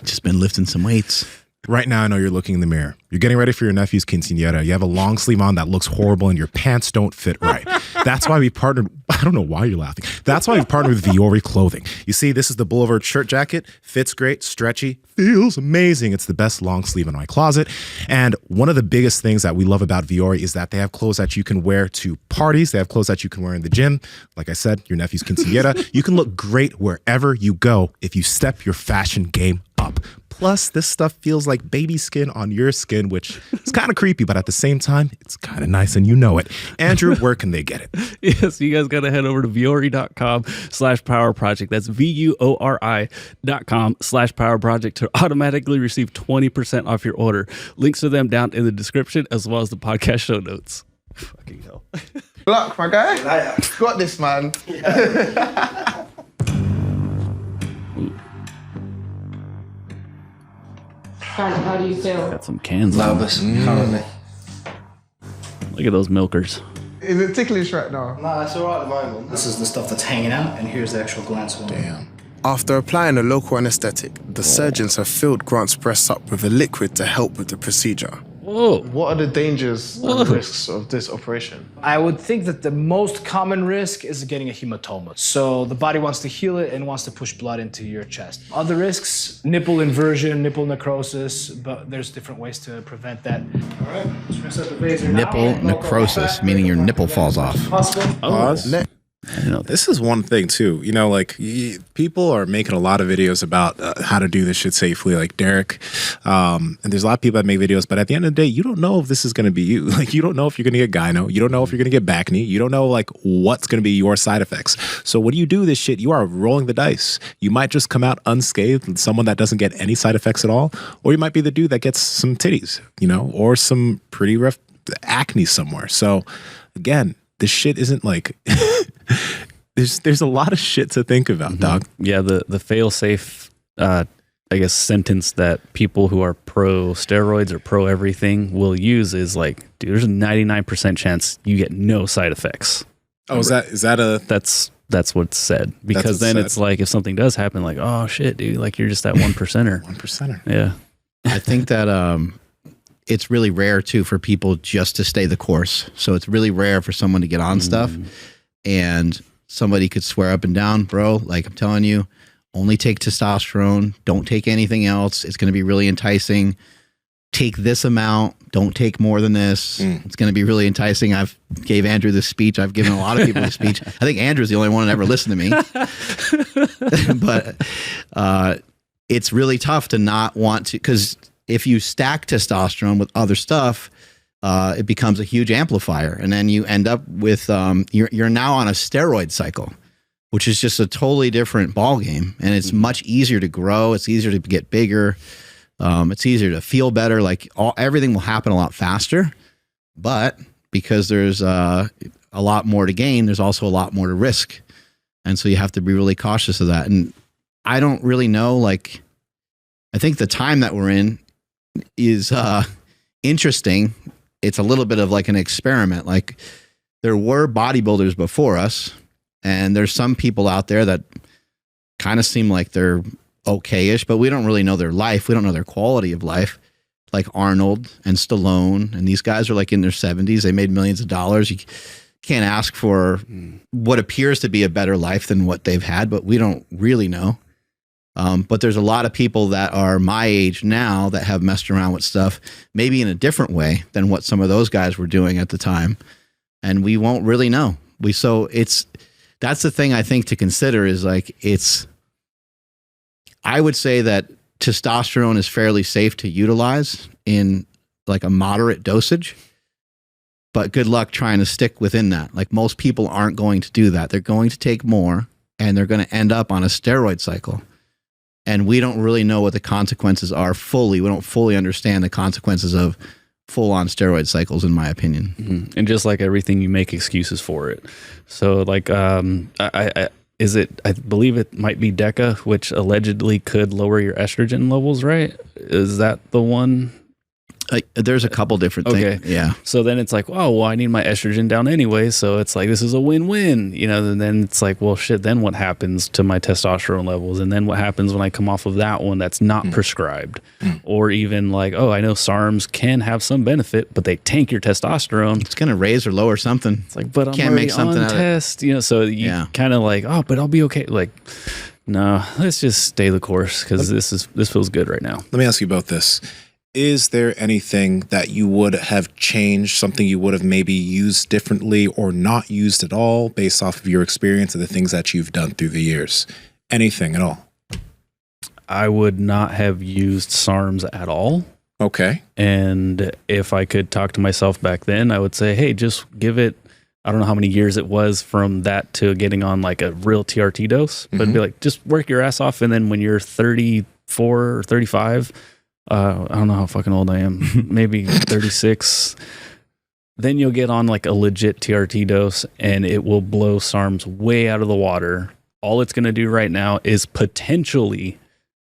Just been lifting some weights. Right now, I know you're looking in the mirror. You're getting ready for your nephew's quinceañera. You have a long sleeve on that looks horrible and your pants don't fit right. That's why we partnered. I don't know why you're laughing. That's why we partnered with Viore Clothing. You see, this is the Boulevard shirt jacket. Fits great, stretchy, feels amazing. It's the best long sleeve in my closet. And one of the biggest things that we love about Viore is that they have clothes that you can wear to parties. They have clothes that you can wear in the gym. Like I said, your nephew's quinceañera. You can look great wherever you go if you step your fashion game up. Plus, this stuff feels like baby skin on your skin, which is kind of creepy, but at the same time, it's kind of nice and you know it. Andrew, where can they get it? Yes, you guys got to head over to viore.com/power project. That's VUORI.com/power project to automatically receive 20% off your order. Links to them down in the description as well as the podcast show notes. Fucking hell. Luck, my guy. Got this, man. How do you feel? Got some cans. Nervous, currently. Look at those milkers. Is it ticklish right now? No, it's all right at the moment. This is the stuff that's hanging out, and here's the actual glands one. Damn. After applying a local anesthetic, the surgeons have filled Grant's breasts up with a liquid to help with the procedure. Whoa. What are the dangers and risks of this operation? I would think that the most common risk is getting a hematoma. So the body wants to heal it and wants to push blood into your chest. Other risks, nipple inversion, nipple necrosis, but there's different ways to prevent that. All right, let's rinse out the razor Nipple necrosis, meaning your nipple falls off. Pause. This is one thing too. You know, like people are making a lot of videos about how to do this shit safely, like Derek. And there's a lot of people that make videos, but at the end of the day, you don't know if this is going to be you. Like, you don't know if you're going to get gyno. You don't know if you're going to get back knee. You don't know like what's going to be your side effects. So when you do this shit, you are rolling the dice. You might just come out unscathed, someone that doesn't get any side effects at all, or you might be the dude that gets some titties, you know, or some pretty rough acne somewhere. So again, this shit isn't like there's a lot of shit to think about, dog. Yeah, the fail safe I guess sentence that people who are pro steroids or pro everything will use is like, dude, there's a 99% chance you get no side effects. Oh, is that a that's what's said, because then it's like if something does happen, like, oh shit, dude, like you're just that 1%er. 1%er. Yeah. I think that it's really rare too for people just to stay the course. So it's really rare for someone to get on stuff and somebody could swear up and down, bro, like I'm telling you, only take testosterone, don't take anything else. It's going to be really enticing. Take this amount, don't take more than this. It's going to be really enticing. I've gave Andrew this speech. I've given a lot of people this speech. I think Andrew's the only one that ever listened to me. But it's really tough to not want to, because if you stack testosterone with other stuff, it becomes a huge amplifier. And then you end up with, you're now on a steroid cycle, which is just a totally different ballgame. And it's much easier to grow. It's easier to get bigger. It's easier to feel better. Like everything will happen a lot faster. But because there's a lot more to gain, there's also a lot more to risk. And so you have to be really cautious of that. And I don't really know, like, I think the time that we're in is interesting. It's a little bit of like an experiment. Like there were bodybuilders before us, and there's some people out there that kind of seem like they're okay-ish, but we don't really know their life. We don't know their quality of life. Like Arnold and Stallone, and these guys are like in their 70s. They made millions of dollars. You can't ask for what appears to be a better life than what they've had, but we don't really know. But there's a lot of people that are my age now that have messed around with stuff, maybe in a different way than what some of those guys were doing at the time. And we won't really know. That's the thing I think to consider is like, I would say that testosterone is fairly safe to utilize in like a moderate dosage, but good luck trying to stick within that. Like most people aren't going to do that. They're going to take more and they're going to end up on a steroid cycle. And we don't really know what the consequences are fully. We don't fully understand the consequences of full on steroid cycles, in my opinion. Mm-hmm. And just like everything, you make excuses for it. So like, I believe it might be DECA, which allegedly could lower your estrogen levels, right? Is that the one? There's a couple different things. Yeah. So then it's like, oh, well, I need my estrogen down anyway. So it's like, this is a win-win, you know, and then it's like, well, shit, then what happens to my testosterone levels? And then what happens when I come off of that one that's not prescribed? Or even like, oh, I know SARMs can have some benefit, but they tank your testosterone. It's going to raise or lower something. It's like, but I'm can't make something on test, you know, so you kind of like, oh, but I'll be okay. Like, no, let's just stay the course because this feels good right now. Let me ask you about this. Is there anything that you would have changed, something you would have maybe used differently or not used at all based off of your experience and the things that you've done through the years? Anything at all? I would not have used SARMs at all. Okay. And if I could talk to myself back then, I would say, hey, just give it, I don't know how many years it was from that to getting on like a real TRT dose, but be like, just work your ass off. And then when you're 34 or 35, I don't know how fucking old I am, maybe 36. Then you'll get on like a legit TRT dose and it will blow SARMs way out of the water. All it's going to do right now is potentially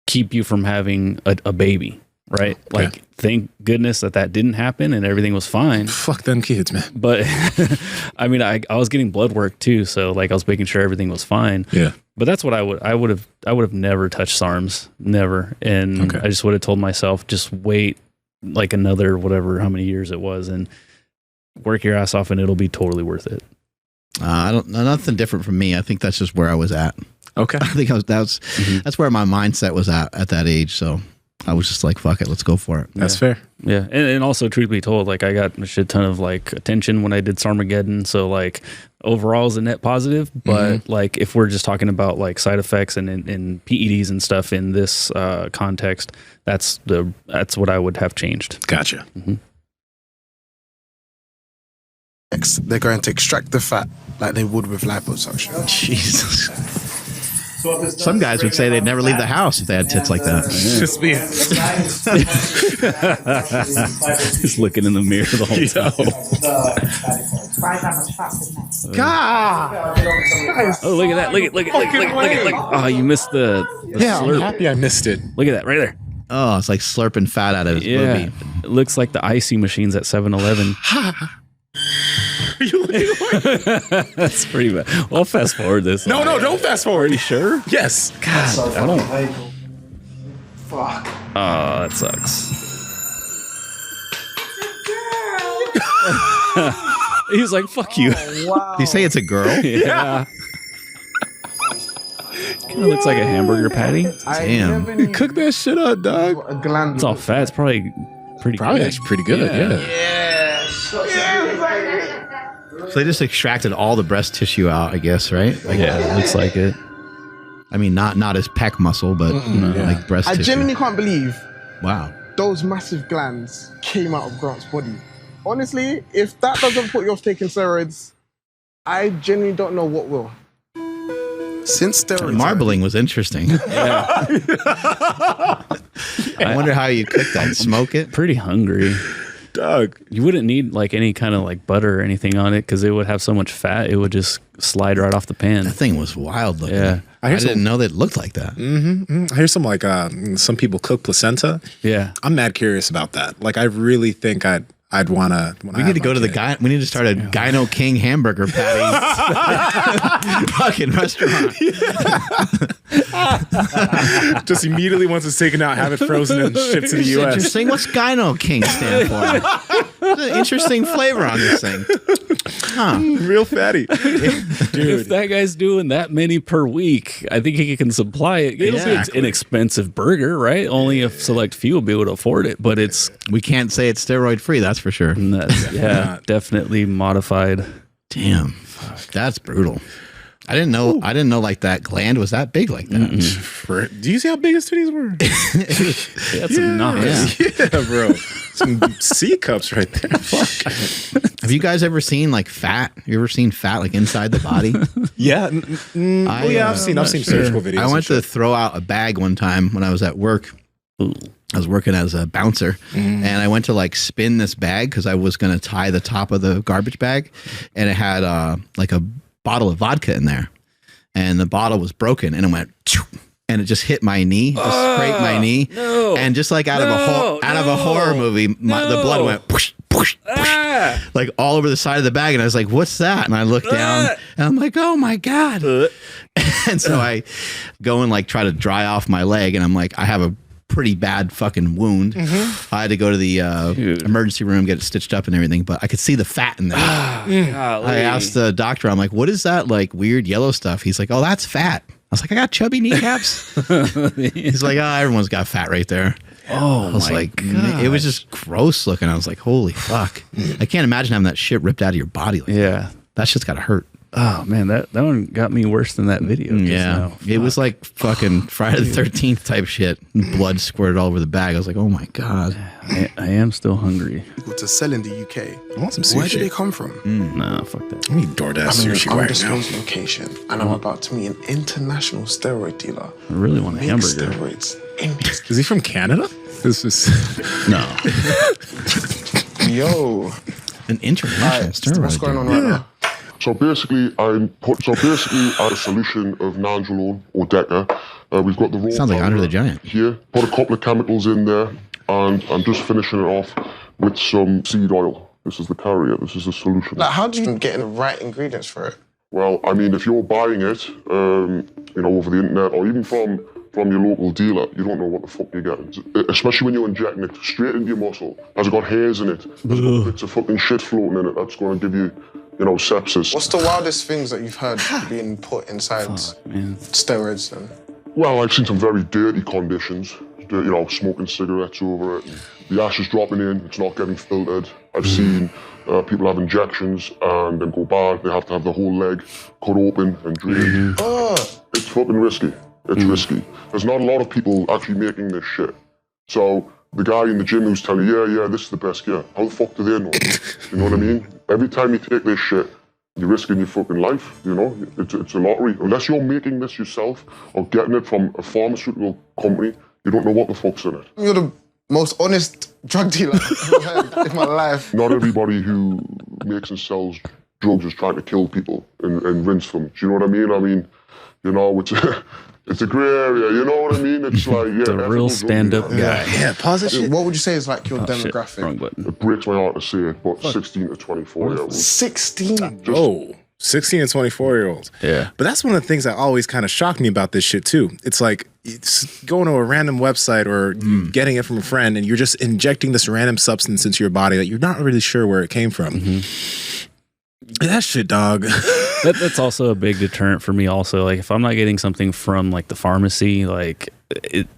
keep you from having a baby, right? Okay. Like, thank goodness that didn't happen and everything was fine. Fuck them kids, man. But I mean, I was getting blood work too. So like I was making sure everything was fine. Yeah. But that's what I would have never touched SARMs, never. And I just would have told myself, just wait like another whatever, how many years it was, and work your ass off, and it'll be totally worth it. I don't know, nothing different from me. I think that's just where I was at. Okay, I think that's where my mindset was at that age. So I was just like, fuck it, let's go for it. That's fair. Yeah. And also, truth be told, like I got a shit ton of like attention when I did Sarmageddon. So like overall is a net positive, but like if we're just talking about like side effects and PEDs and stuff in this context, that's what I would have changed. Gotcha. They're going to extract the fat like they would with liposuction. Jesus. Some guys would say they'd never leave the house if they had tits like that. Just me. Just looking in the mirror the whole time. God! Oh, look at that. Look at. Oh, you missed the slurp. I'm happy I missed it. Look at that right there. Oh, it's like slurping fat out of his booby. It looks like the icy machines at 7-Eleven. That's pretty bad. Well, I'll fast forward this. No, don't fast forward. Are you sure? Yes. God, I don't. Fuck. Oh, that sucks. He's like, fuck you. Wow. Do you say it's a girl? Yeah. Kind of looks like a hamburger patty. Damn. You cook that shit up, dog. A gland. It's all fat. It's probably pretty good. Actually pretty good. Yeah. So they just extracted all the breast tissue out, I guess, right? Like, yeah, it looks like it. I mean, not as peck muscle, but like breast tissue. I genuinely can't believe wow, those massive glands came out of Grant's body. Honestly, if that doesn't put you off taking steroids, I genuinely don't know what will. Since steroids, marbling was interesting. Yeah. I wonder how you cook that. Smoke it? Pretty hungry. Dog. You wouldn't need like any kind of like butter or anything on it because it would have so much fat. It would just slide right off the pan. That thing was wild looking. Yeah. I didn't know that it looked like that. I hear some like some people cook placenta. Yeah. I'm mad curious about that. Like I really think I'd want to. We need to go to the guy. We need to start a Gyno King hamburger patty fucking restaurant. Just immediately once it's taken out, have it frozen and shipped to the U.S. Interesting. What's Gyno King stand for? There's an interesting flavor on this thing. Huh. Real fatty. Dude. If that guy's doing that many per week, I think he can supply it. It'll be an inexpensive burger, right? Only a select few will be able to afford it, but we can't say it's steroid free. That's for sure. Yeah, definitely modified. Damn, that's brutal. I didn't know. I didn't know like that gland was that big like that. Do you see how big his titties were? That's some nice. Yeah, bro. Some C cups right there. Fuck. Have you guys ever seen like fat? You ever seen fat like inside the body? Yeah. I've seen surgical videos. I went to throw out a bag one time when I was at work. I was working as a bouncer, and I went to like spin this bag because I was going to tie the top of the garbage bag, and it had like a bottle of vodka in there, and the bottle was broken, and it went, and it just hit my knee, just scraped my knee, and just like out of a horror movie, the blood went push, push, push, like all over the side of the bag, and I was like, "What's that?" And I looked down, and I'm like, "Oh my god!" And so I go and like try to dry off my leg, and I'm like, I have a pretty bad fucking wound. I had to go to the emergency room, get it stitched up and everything, but I could see the fat in there. I asked the doctor, I'm like, what is that like weird yellow stuff? He's like, oh, that's fat. I was like, I got chubby kneecaps. He's like, oh, everyone's got fat right there. I was like, it was just gross looking. I was like, holy fuck. I can't imagine having that shit ripped out of your body. Like that shit's gotta hurt. Oh man, that one got me worse than that video. Yeah, it was like fucking Friday the 13th type shit. Blood squirted all over the bag. I was like, oh my god, I am still hungry. People to sell in the UK. I want some sushi. Where do they come from? Nah, fuck that. I need DoorDash sushi I'm right in now. an undisclosed location, and I'm about to meet an international steroid dealer. I really want a hamburger. Steroids. Is he from Canada? This is no. Yo, an international steroid. What's going on right now? So basically, I'm a solution of nandrolone or Deca. We've got the raw sounds like Andre the Giant here. Put a couple of chemicals in there, and I'm just finishing it off with some seed oil. This is the carrier. This is the solution. Like, how do you get the right ingredients for it? Well, I mean, if you're buying it, over the internet or even from your local dealer, you don't know what the fuck you're getting. Especially when you're injecting it straight into your muscle. Has it got hairs in it? Has it got bits of fucking shit floating in it? That's going to give you, sepsis. What's the wildest things that you've heard being put inside steroids then? Well, I've seen some very dirty conditions. Smoking cigarettes over it. The ash is dropping in, it's not getting filtered. I've seen people have injections and then go bad. They have to have the whole leg cut open and drained. It's fucking risky. It's risky. There's not a lot of people actually making this shit. So the guy in the gym who's telling you, yeah, this is the best gear. How the fuck do they know? You know what I mean? Every time you take this shit, you're risking your fucking life, It's a lottery. Unless you're making this yourself or getting it from a pharmaceutical company, you don't know what the fuck's in it. You're the most honest drug dealer I've ever heard in my life. Not everybody who makes and sells drugs is trying to kill people and rinse them. Do you know what I mean? I mean, it's a grey area, you know what I mean? It's like, the real stand-up guy. Yeah, pause it. What would you say is like your demographic? Shit, wrong button. It breaks my heart to say it, but 16 to 24 year olds. 16? 16 and 24-year-olds. Yeah. But that's one of the things that always kind of shocked me about this shit too. It's like it's going to a random website or getting it from a friend and you're just injecting this random substance into your body that you're not really sure where it came from. That shit, dog. That's also a big deterrent for me also. Like if I'm not getting something from like the pharmacy, like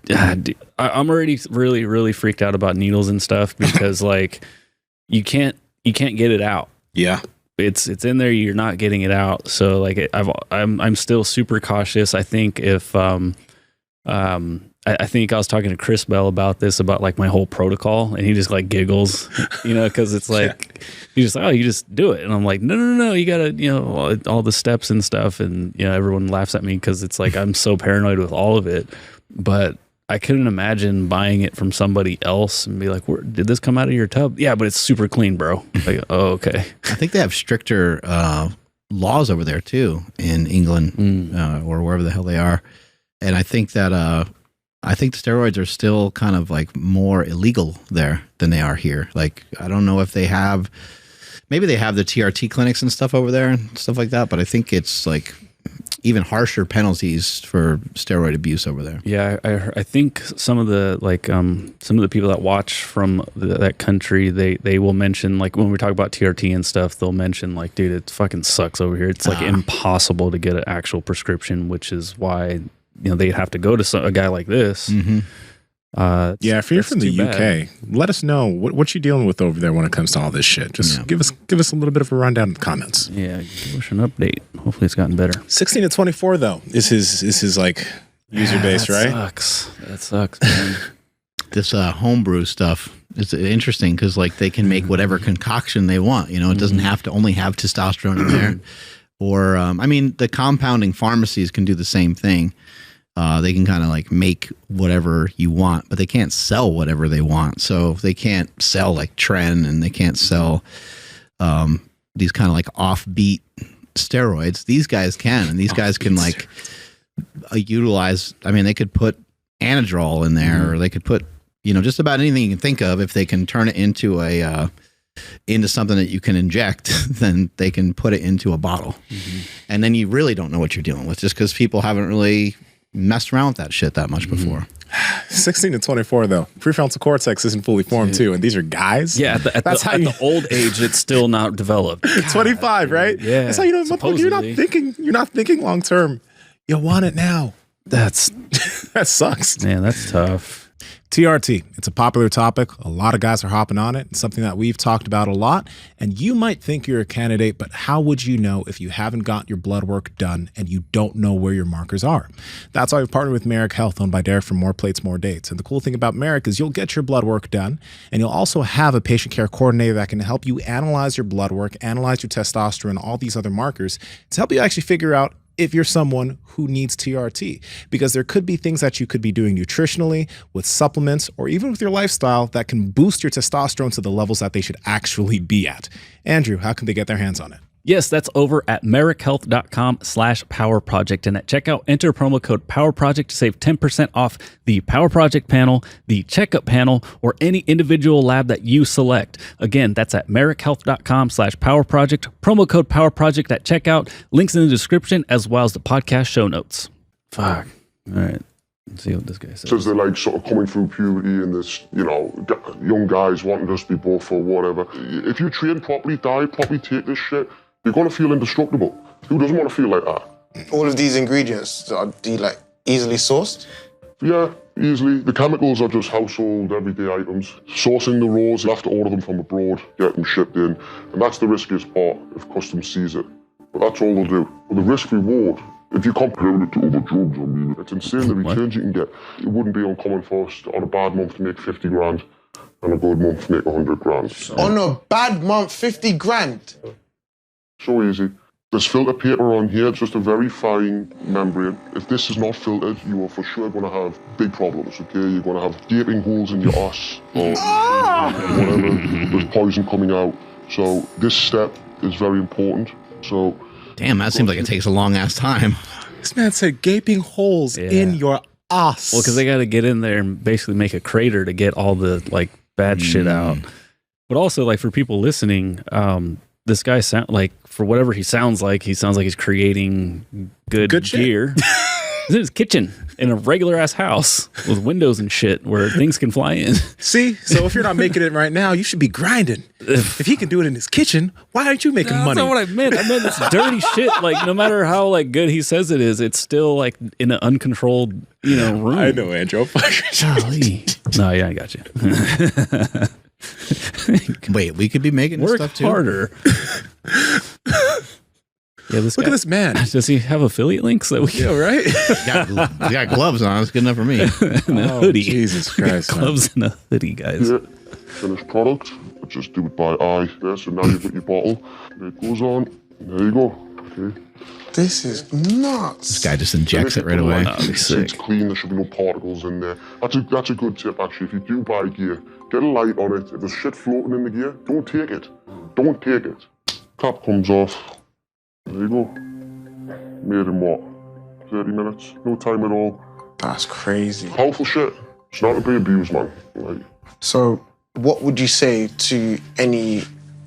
I'm already really, really freaked out about needles and stuff because like you can't get it out. Yeah. It's in there. You're not getting it out. So like I'm still super cautious. I think if I think I was talking to Chris Bell about this, about like my whole protocol, and he just like giggles, because it's like he's just like, oh, you just do it, and I'm like, no, you gotta, all the steps and stuff, and everyone laughs at me because it's like I'm so paranoid with all of it, but I couldn't imagine buying it from somebody else and be like, did this come out of your tub? Yeah, but it's super clean, bro. Like, oh, okay. I think they have stricter laws over there too in England or wherever the hell they are, and I think that I think the steroids are still kind of like more illegal there than they are here. Like, I don't know if they have, maybe they have the TRT clinics and stuff over there and stuff like that, but I think it's like even harsher penalties for steroid abuse over there. Yeah, I think some of the people that watch from that country, they will mention, like when we talk about TRT and stuff, they'll mention like, dude, it fucking sucks over here. It's like impossible to get an actual prescription, which is why they'd have to go to a guy like this. If you're from the UK, let us know what you're dealing with over there when it comes to all this shit. Just give us a little bit of a rundown in the comments. Yeah, give us an update. Hopefully it's gotten better. 16 to 24 though is his like user base, right? That sucks, man. This homebrew stuff is interesting because like they can make whatever concoction they want. It doesn't have to only have testosterone in there. Or I mean, the compounding pharmacies can do the same thing. They can kind of like make whatever you want, but they can't sell whatever they want. So they can't sell like Tren, and they can't sell these kind of like offbeat steroids. These guys can, and these guys can like utilize. I mean, they could put Anadrol in there, or they could put, you know, just about anything you can think of. If they can turn it into into something that you can inject, then they can put it into a bottle. And then you really don't know what you're dealing with, just because people haven't really messed around with that shit that much before. 16 to 24 though, prefrontal cortex isn't fully formed too, and these are guys. Yeah, at the old age, it's still not developed. 25, right? Yeah, that's how you know. You're not thinking long term. You want it now. That sucks. Man, that's tough. TRT, it's a popular topic. A lot of guys are hopping on it. It's something that we've talked about a lot. And you might think you're a candidate, but how would you know if you haven't got your blood work done and you don't know where your markers are? That's why we've partnered with Merrick Health, owned by Derek from More Plates, More Dates. And the cool thing about Merrick is you'll get your blood work done, and you'll also have a patient care coordinator that can help you analyze your blood work, analyze your testosterone, all these other markers to help you actually figure out if you're someone who needs TRT, because there could be things that you could be doing nutritionally, with supplements, or even with your lifestyle that can boost your testosterone to the levels that they should actually be at. Andrew, how can they get their hands on it? Yes, that's over at merrickhealth.com/powerproject. And at checkout, enter promo code POWERPROJECT to save 10% off the Power Project panel, the checkup panel, or any individual lab that you select. Again, that's at merrickhealth.com/powerproject. Promo code POWERPROJECT at checkout. Links in the description as well as the podcast show notes. Fuck. All right. Let's see what this guy says. Says they're like sort of coming through puberty and this, you know, young guys wanting to just be buff or whatever. If you train properly, diet properly, take this shit, you're going to feel indestructible. Who doesn't want to feel like that? All of these ingredients, are they like easily sourced? Yeah, easily. The chemicals are just household, everyday items. Sourcing the raws, you have to order them from abroad, get them shipped in. And that's the riskiest part if customs sees it. But that's all they'll do. But the risk reward, if you compare it to other drugs, I mean, it's insane the returns you can get. It wouldn't be uncommon for us on a bad month to make 50 grand and a good month to make 100 grand. On a bad month, 50 grand? So easy. There's filter paper on here, it's just a very fine membrane. If this is not filtered, you are for sure going to have big problems, okay? You're going to have gaping holes in your ass or whatever. There's poison coming out. So this step is very important. So, damn, that seems like it takes a long ass time. This man said gaping holes in your ass. Well, because they got to get in there and basically make a crater to get all the like bad shit out. But also, like for people listening, this guy sound like, for whatever he sounds like he's creating good gear. He's in his kitchen in a regular ass house with windows and shit where things can fly in. See, so if you're not making it right now, you should be grinding. If he can do it in his kitchen, why aren't you making money? That's not what I meant. I meant this dirty shit. Like, no matter how like good he says it is, it's still like in an uncontrolled, you know, room. I know, Andrew. Golly. No, yeah, I got you. Wait, we could be making this stuff too? Harder. Yeah, Look at this man. Does he have affiliate links that we? Yeah, right. He got gloves on. It's good enough for me. And a hoodie. Jesus Christ! Gloves and a hoodie, guys. Yeah, finished product. Just do it by eye. There, so now you've got your bottle. It goes on. There you go. Okay. This is nuts. This guy just injects it right away. It's clean. There should be no particles in there. That's a good tip actually. If you do buy gear, get a light on it. If there's shit floating in the gear, don't take it. Don't take it. Cap comes off. There you go. Made in what? 30 minutes? No time at all. That's crazy. Powerful shit. It's not to be abused, man. Like, so, what would you say to any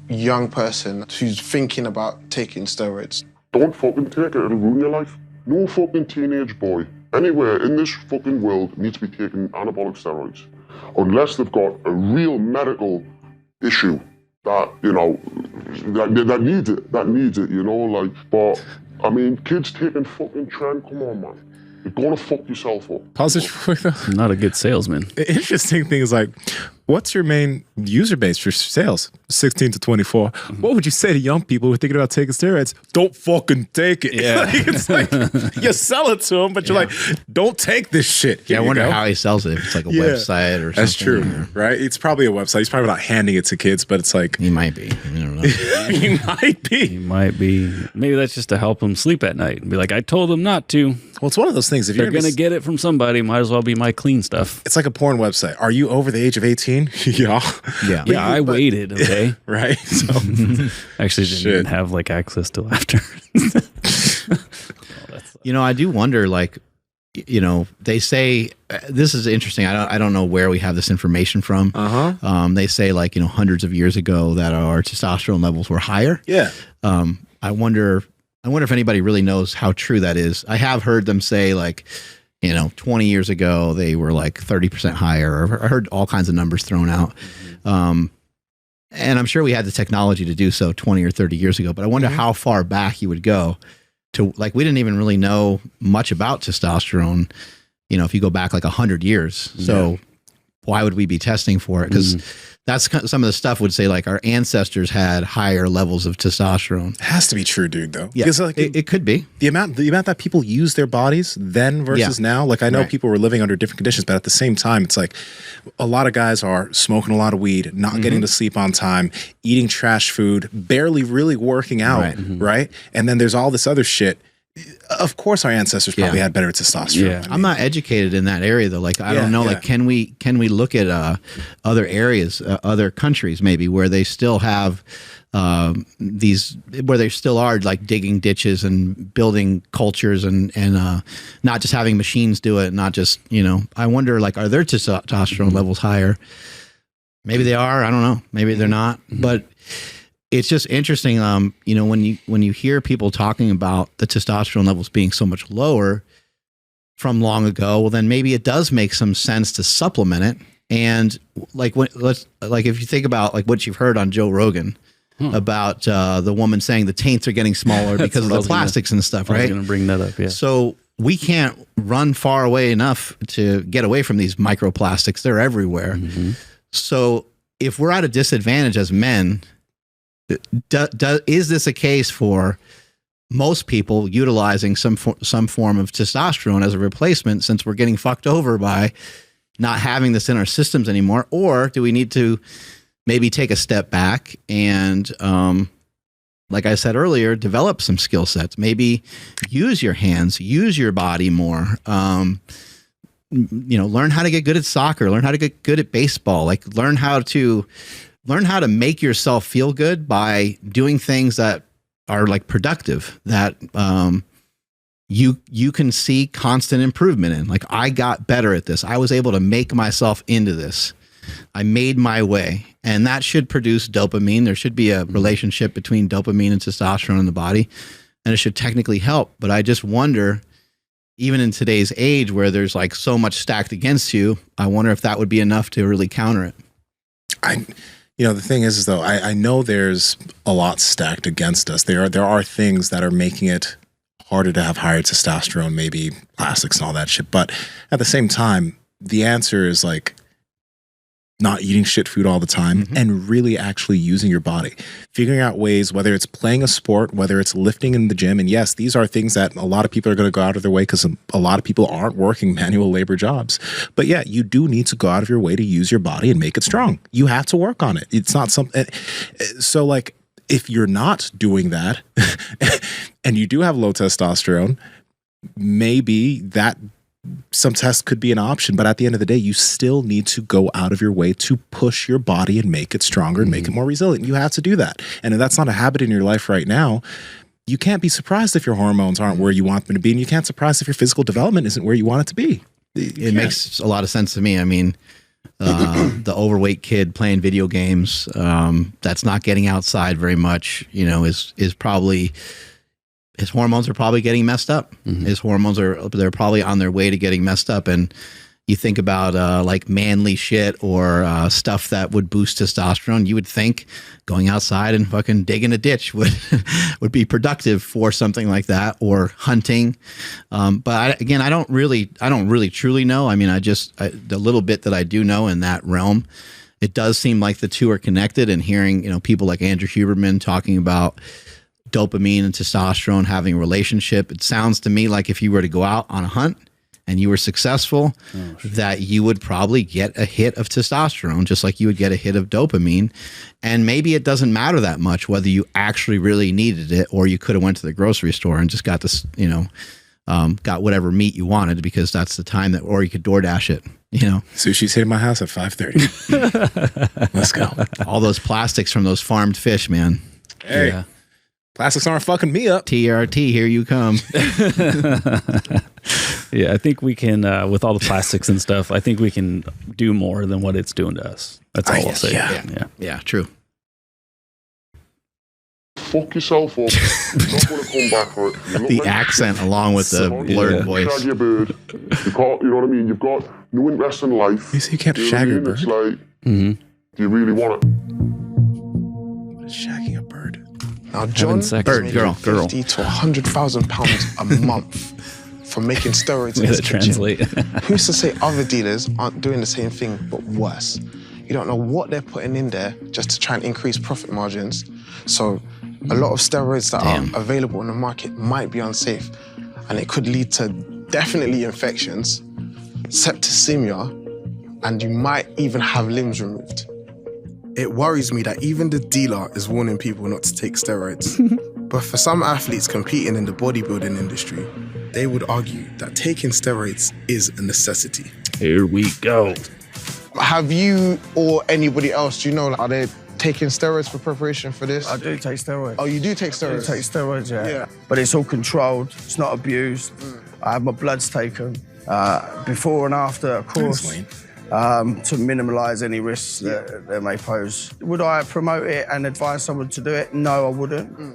young person who's thinking about taking steroids? Don't fucking take it. It'll ruin your life. No fucking teenage boy anywhere in this fucking world needs to be taking anabolic steroids unless they've got a real medical issue that, you know, that needs it, you know, like, but, I mean, kids taking fucking Tren, come on, man. You're gonna fuck yourself up. Pause it for Not a good salesman. The interesting thing is, like, What's your main user base for sales? 16 to 24. What would you say to young people who are thinking about taking steroids? Don't fucking take it. Yeah. Like, it's like you sell it to them, but you're like, don't take this shit. Yeah, I wonder how he sells it. If it's like a website or something. That's true, right? It's probably a website. He's probably not handing it to kids, but it's like he might be. I don't know. He might be. He might be. Maybe that's just to help them sleep at night and be like, I told them not to. Well, it's one of those things. If they're going to get it from somebody, might as well be my clean stuff. It's like a porn website. Are you over the age of 18? Yeah. Yeah, I waited, okay? Right? So, actually didn't even have like access till after. You know, I do wonder, like, you know, they say this is interesting. I don't know where we have this information from. They say, like, you know, hundreds of years ago that our testosterone levels were higher. Yeah. I wonder if anybody really knows how true that is. I have heard them say, like, you know, 20 years ago they were like 30% higher. I heard all kinds of numbers thrown out. And I'm sure we had the technology to do so 20 or 30 years ago, but I wonder how far back you would go to, like, we didn't even really know much about testosterone, you know, if you go back like 100 years. So why would we be testing for it? Because that's some of the stuff would say, like, our ancestors had higher levels of testosterone. It has to be true, dude, though. Yeah, because, like, it could be. The amount that people use their bodies then versus now. Like, I know people were living under different conditions, but at the same time, it's like a lot of guys are smoking a lot of weed, not getting to sleep on time, eating trash food, barely really working out, right? And then there's all this other shit. Of course, our ancestors probably had better testosterone. Yeah. I'm not educated in that area though. Like, I don't know. Like, can we look at other areas, other countries maybe where they still have where they still are like digging ditches and building cultures and not just having machines do it, not just, you know. I wonder, like, are their testosterone levels higher? Maybe they are. I don't know. Maybe they're not. But it's just interesting, you know, when you hear people talking about the testosterone levels being so much lower from long ago, well, then maybe it does make some sense to supplement it. And like, if you think about like what you've heard on Joe Rogan about the woman saying the taints are getting smaller because of the plastics and stuff, right? I was going to bring that up, yeah. So we can't run far away enough to get away from these microplastics. They're everywhere. So if we're at a disadvantage as men, is this a case for most people utilizing some form of testosterone as a replacement, since we're getting fucked over by not having this in our systems anymore? Or do we need to maybe take a step back and, like I said earlier, develop some skill sets, maybe use your hands, use your body more, you know, learn how to get good at soccer, learn how to get good at baseball, like learn how to make yourself feel good by doing things that are like productive, that you can see constant improvement in. Like, I got better at this. I was able to make myself into this. I made my way, and that should produce dopamine. There should be a relationship between dopamine and testosterone in the body, and it should technically help. But I just wonder, even in today's age where there's like so much stacked against you, I wonder if that would be enough to really counter it. You know, the thing is though, I know there's a lot stacked against us. There are things that are making it harder to have higher testosterone, maybe plastics and all that shit. But at the same time, the answer is like not eating shit food all the time and really actually using your body, figuring out ways, whether it's playing a sport, whether it's lifting in the gym. And yes, these are things that a lot of people are going to go out of their way because a lot of people aren't working manual labor jobs. But yeah, you do need to go out of your way to use your body and make it strong. You have to work on it. It's not something. So like, if you're not doing that and you do have low testosterone, maybe that some tests could be an option, but at the end of the day, you still need to go out of your way to push your body and make it stronger and make it more resilient. You have to do that. And if that's not a habit in your life right now, you can't be surprised if your hormones aren't where you want them to be, and you can't surprised if your physical development isn't where you want it to be. It makes a lot of sense to me. I mean, the overweight kid playing video games, that's not getting outside very much, you know, is probably, his hormones are probably getting messed up. His hormones they're probably on their way to getting messed up. And you think about like manly shit or stuff that would boost testosterone, you would think going outside and fucking digging a ditch would be productive for something like that, or hunting. But I don't really truly know. I mean, the little bit that I do know in that realm, it does seem like the two are connected, and hearing, people like Andrew Huberman talking about dopamine and testosterone having a relationship, it sounds to me like if you were to go out on a hunt and you were successful, that you would probably get a hit of testosterone, just like you would get a hit of dopamine. And maybe it doesn't matter that much whether you actually really needed it, or you could have went to the grocery store and just got this, got whatever meat you wanted, because that's the time that, or you could DoorDash it, Sushi's hitting my house at 5:30. Let's go. All those plastics from those farmed fish, man. Hey. Yeah. Plastics aren't fucking me up. TRT, here you come. Yeah, I think we can, with all the plastics and stuff, I think we can do more than what it's doing to us. That's all I'll say. Yeah, true. Fuck yourself up. You're not going to come back for it. The accent along with the blurred voice. Shag your bird. You know what I mean? You've got no interest in life. You can't shag your bird. It's like, do you really want it? What is shagging a bird? Now, John is making girl. 50 to 100,000 pounds a month from making steroids in his translate. kitchen. Who's to say other dealers aren't doing the same thing, but worse? You don't know what they're putting in there just to try and increase profit margins. So a lot of steroids that are available in the market might be unsafe, and it could lead to definitely infections, septicemia, and you might even have limbs removed. It worries me that even the dealer is warning people not to take steroids. But for some athletes competing in the bodybuilding industry, they would argue that taking steroids is a necessity. Here we go. Have you or anybody else, do you know, are they taking steroids for preparation for this? I do take steroids. Oh, you do take steroids? I do take steroids, Yeah. But it's all controlled. It's not abused. I have my bloods taken before and after, of course, to minimise any risks that they may pose. Would I promote it and advise someone to do it? No, I wouldn't.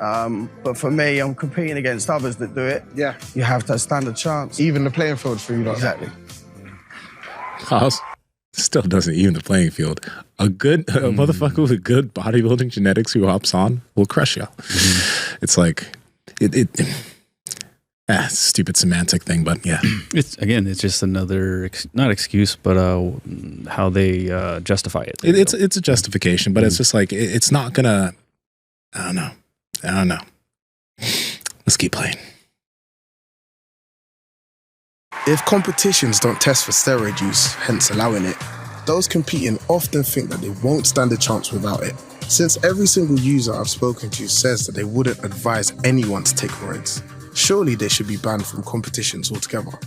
But for me, I'm competing against others that do it. Yeah. You have to stand a chance. Even the playing field for you, like Exactly. House still doesn't even the playing field. A motherfucker with a good bodybuilding genetics who hops on will crush you. It's like stupid semantic thing, but yeah. It's just another not excuse, but how they justify it. It's a justification, but it's just like it's not gonna. I don't know. Let's keep playing. If competitions don't test for steroid use, hence allowing it, those competing often think that they won't stand a chance without it. Since every single user I've spoken to says that they wouldn't advise anyone to take steroids, surely they should be banned from competitions altogether.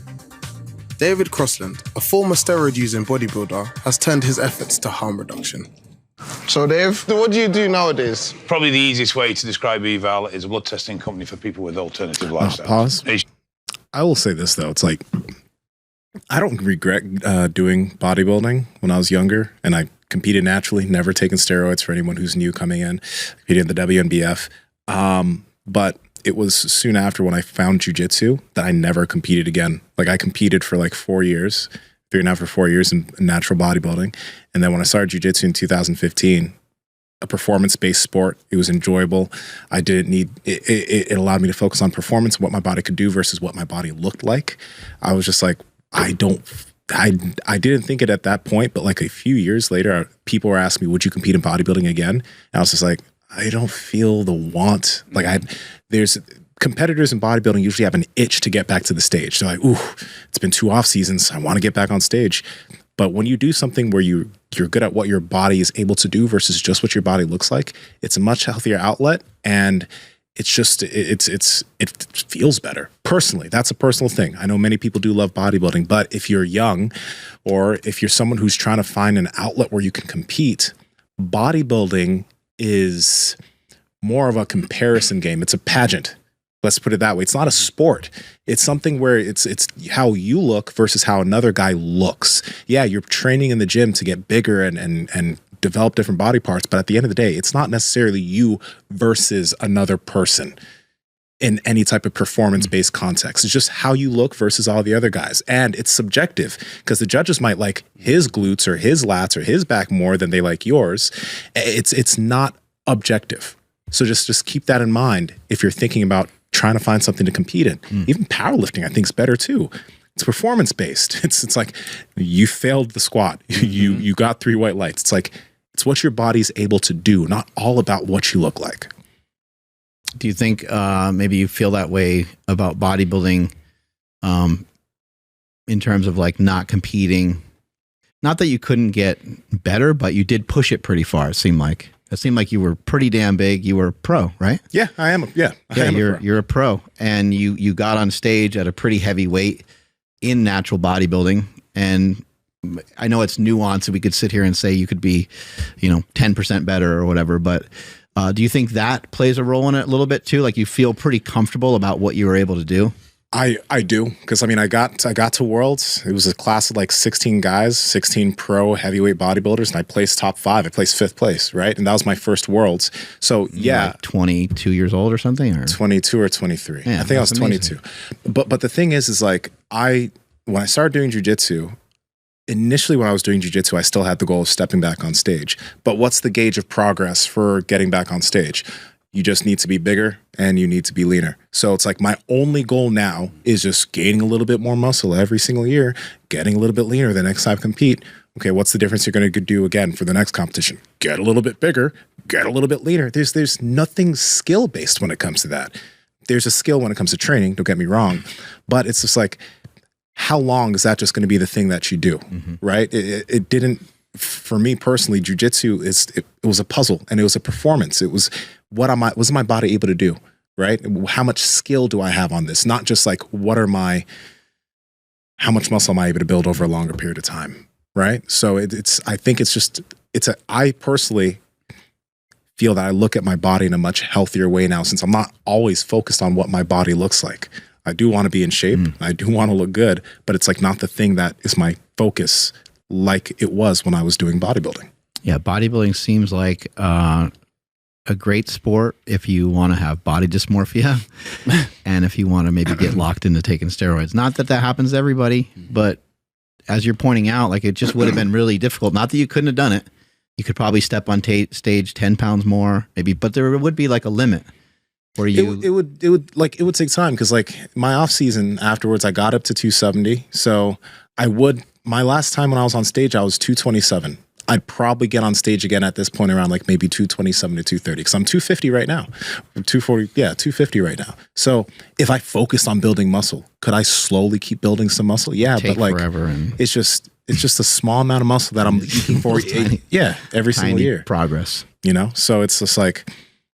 David Crossland, a former steroid-using bodybuilder, has turned his efforts to harm reduction. So Dave, what do you do nowadays? Probably the easiest way to describe Eval is a blood testing company for people with alternative lifestyles. Pause. I will say this, though. It's like, I don't regret doing bodybuilding when I was younger, and I competed naturally, never taken steroids for anyone who's new coming in, competed in the WNBF. But it was soon after when I found jiu-jitsu that I never competed again. Like, I competed for like 4 years, 3.5 or 4 years in natural bodybuilding. And then when I started jiu-jitsu in 2015, a performance-based sport. It was enjoyable. I didn't need it allowed me to focus on performance, what my body could do versus what my body looked like. I was just like, I didn't think it at that point, but like a few years later, people were asking me, would you compete in bodybuilding again? And I was just like, I don't feel the want. Like there's competitors in bodybuilding usually have an itch to get back to the stage. They're like, ooh, it's been 2 off seasons. I want to get back on stage. But when you do something where you're good at what your body is able to do versus just what your body looks like, it's a much healthier outlet, and it's just it feels better. Personally, that's a personal thing. I know many people do love bodybuilding, but if you're young or if you're someone who's trying to find an outlet where you can compete, bodybuilding is more of a comparison game. It's a pageant. Let's put it that way. It's not a sport. It's something where it's how you look versus how another guy looks. Yeah, you're training in the gym to get bigger and develop different body parts, but at the end of the day, it's not necessarily you versus another person in any type of performance-based context. It's just how you look versus all the other guys. And it's subjective because the judges might like his glutes or his lats or his back more than they like yours. It's not objective. So just keep that in mind if you're thinking about trying to find something to compete in. Even powerlifting, I think, is better too. It's performance based. It's like you failed the squat. You got 3 white lights. It's like, It's what your body's able to do, not all about what you look like. Do you think maybe you feel that way about bodybuilding in terms of like not competing? Not that you couldn't get better, but you did push it pretty far. It seemed like you were pretty damn big. You were a pro, right? Yeah, I am. You're a pro, and you got on stage at a pretty heavy weight in natural bodybuilding. And I know it's nuanced. We could sit here and say you could be, 10% better or whatever. But do you think that plays a role in it a little bit too? Like you feel pretty comfortable about what you were able to do? I do, because I got to Worlds. It was a class of like 16 guys, 16 pro heavyweight bodybuilders, and I placed top 5. I placed 5th place, right? And that was my first Worlds. So yeah, like 22 years old or something, or 22 or 23. Yeah, I think I was 22. But the thing is like when I started doing jiu-jitsu, initially when I was doing jiu-jitsu, I still had the goal of stepping back on stage. But what's the gauge of progress for getting back on stage? You just need to be bigger and you need to be leaner. So it's like my only goal now is just gaining a little bit more muscle every single year, getting a little bit leaner the next time I compete. Okay, what's the difference you're going to do again for the next competition? Get a little bit bigger, get a little bit leaner. There's nothing skill-based when it comes to that. There's a skill when it comes to training, don't get me wrong, but it's just like, how long is that just going to be the thing that you do, right? It didn't, for me personally, jiu-jitsu it was a puzzle and it was a performance. It was was my body able to do, right? How much skill do I have on this? Not just like how much muscle am I able to build over a longer period of time, right? So I think I personally feel that I look at my body in a much healthier way now, since I'm not always focused on what my body looks like. I do want to be in shape. I do want to look good, but it's like not the thing that is my focus like it was when I was doing bodybuilding. Yeah, bodybuilding seems like a great sport if you want to have body dysmorphia and if you want to maybe get locked into taking steroids. Not that happens to everybody, but as you're pointing out, like it just would have been really difficult. Not that you couldn't have done it. You could probably step on stage 10 pounds more, maybe, but there would be like a limit. Where you it would take time, because like my off season afterwards, I got up to 270. So my last time when I was on stage, I was 227. I'd probably get on stage again at this point around like maybe 227 to 230, because I'm 250 right now. 250 right now. So if I focused on building muscle, could I slowly keep building some muscle? Yeah, but like forever, and it's just a small amount of muscle that I'm looking for. Every single year. Progress. So it's just like,